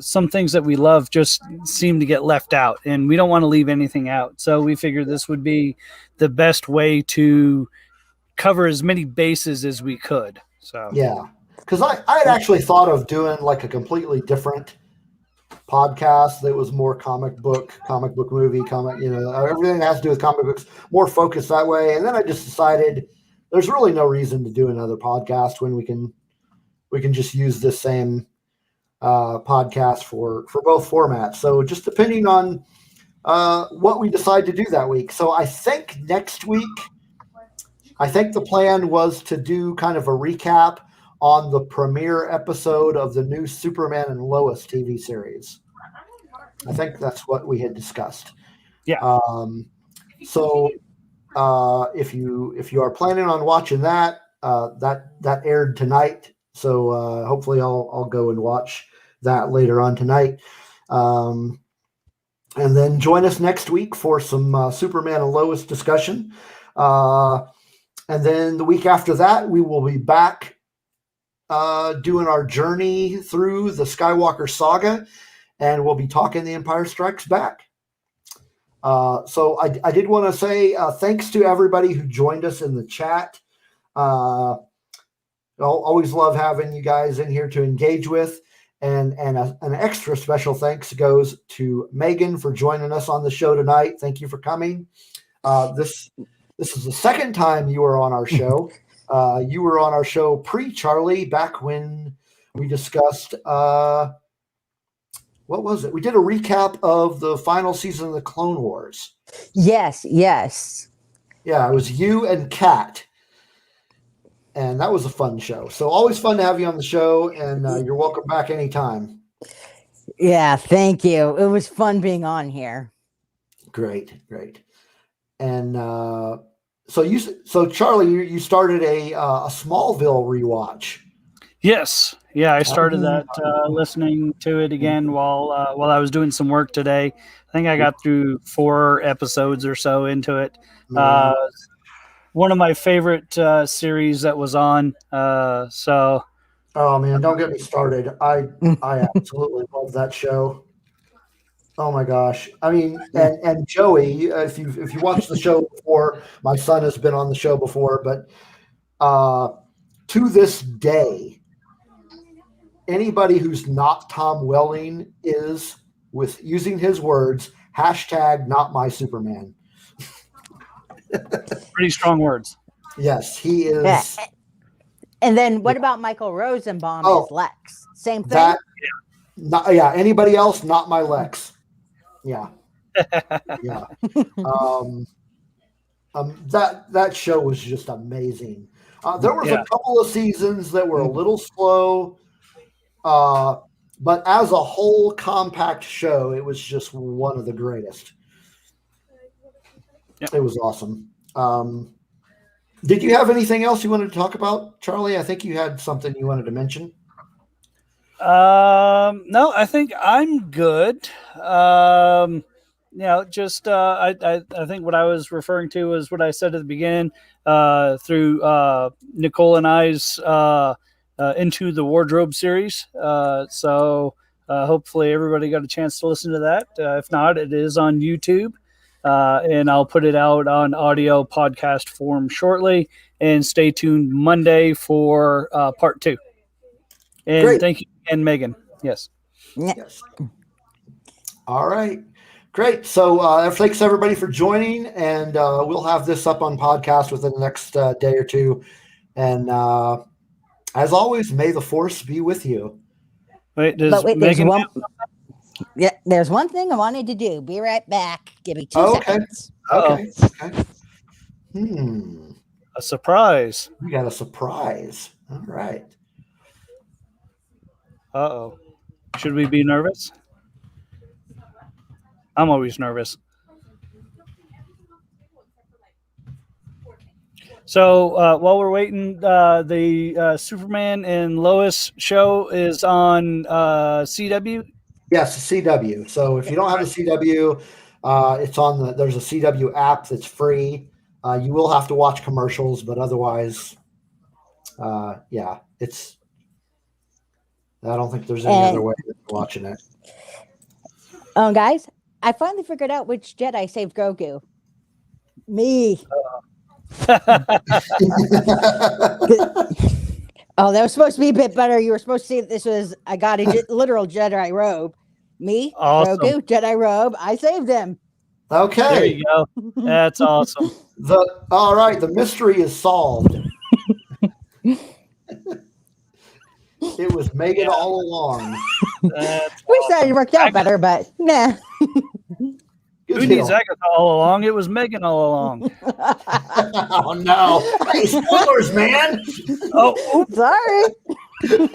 some things that we love just seem to get left out, and we don't want to leave anything out. So we figured this would be the best way to cover as many bases as we could. So yeah, because I had actually thought of doing like a completely different podcast that was more comic book movie, everything that has to do with comic books, more focused that way. And then I just decided there's really no reason to do another podcast when we can just use this same podcast for both formats. So just depending on what we decide to do that week. So I think next week, the plan was to do kind of a recap on the premiere episode of the new Superman and Lois TV series. I think that's what we had discussed. Yeah. So if you are planning on watching that, that aired tonight. So hopefully I'll go and watch that later on tonight. And then join us next week for some Superman and Lois discussion. And then the week after that, we will be back doing our journey through the Skywalker Saga, and we'll be talking The Empire Strikes Back. So I did want to say thanks to everybody who joined us in the chat. I'll always love having you guys in here to engage with. And an extra special thanks goes to Megan for joining us on the show tonight. Thank you for coming. This is the second time you were on our show. You were on our show pre-Charlie, back when we discussed, what was it? We did a recap of the final season of the Clone Wars. Yes. Yeah, it was you and Kat. And that was a fun show. So always fun to have you on the show, and you're welcome back anytime. Yeah, thank you. It was fun being on here. Great. And so Charlie, you started a Smallville rewatch. Yes. Yeah, I started that listening to it again while I was doing some work today. I think I got through 4 episodes or so into it. One of my favorite series that was on. Oh man, don't get me started. I absolutely love that show. Oh my gosh. I mean, and Joey, if you watched the show before, my son has been on the show before, but to this day, anybody who's not Tom Welling is, with using his words, #NotMySuperman. Pretty strong words. Yes, he is. Yeah. And then what about Michael Rosenbaum as Lex? Same thing? Anybody else, not my Lex. Yeah. That show was just amazing. There was a couple of seasons that were a little slow, but as a whole compact show, it was just one of the greatest. Yep. It was awesome. Did you have anything else you wanted to talk about, Charlie? I think you had something you wanted to mention. No, I think I'm good. I think what I was referring to was what I said at the beginning, through Nicole and I's Into the Wardrobe series. So hopefully everybody got a chance to listen to that. If not, it is on YouTube. And I'll put it out on audio podcast form shortly. And stay tuned Monday for part 2. And Great. Thank you again, Megan. Yes. Yes. All right. Great. So thanks everybody for joining, and we'll have this up on podcast within the next day or two. And as always, may the force be with you. Wait, there's one thing I wanted to do. Be right back. Give me 2 seconds. Okay. A surprise. We got a surprise. All right. Uh-oh. Should we be nervous? I'm always nervous. So while we're waiting, the Superman and Lois show is on CW? Yes, CW. So if you don't have a CW, it's on there's a CW app that's free. You will have to watch commercials, but otherwise, it's. I don't think there's any other way. watching it. Guys, I finally figured out which Jedi saved Grogu. Me. Oh, that was supposed to be a bit better. You were supposed to see that this was, I got a literal Jedi robe. Me, Awesome. Grogu, Jedi robe. I saved him. Okay. There you go. That's awesome. All right, the mystery is solved. It was Megan all along. Wish that had worked out better, but nah. Who needs Agatha all along? It was Megan all along. Oh no! Hey, spoilers, man! Oh, sorry. Yeah,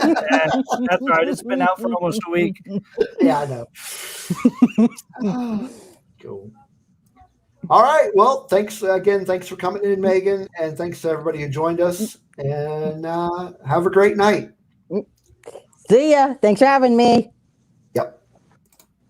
that's right. It's been out for almost a week. Yeah, I know. Cool. All right. Well, thanks again. Thanks for coming in, Megan, and thanks to everybody who joined us. And have a great night. See ya. Thanks for having me.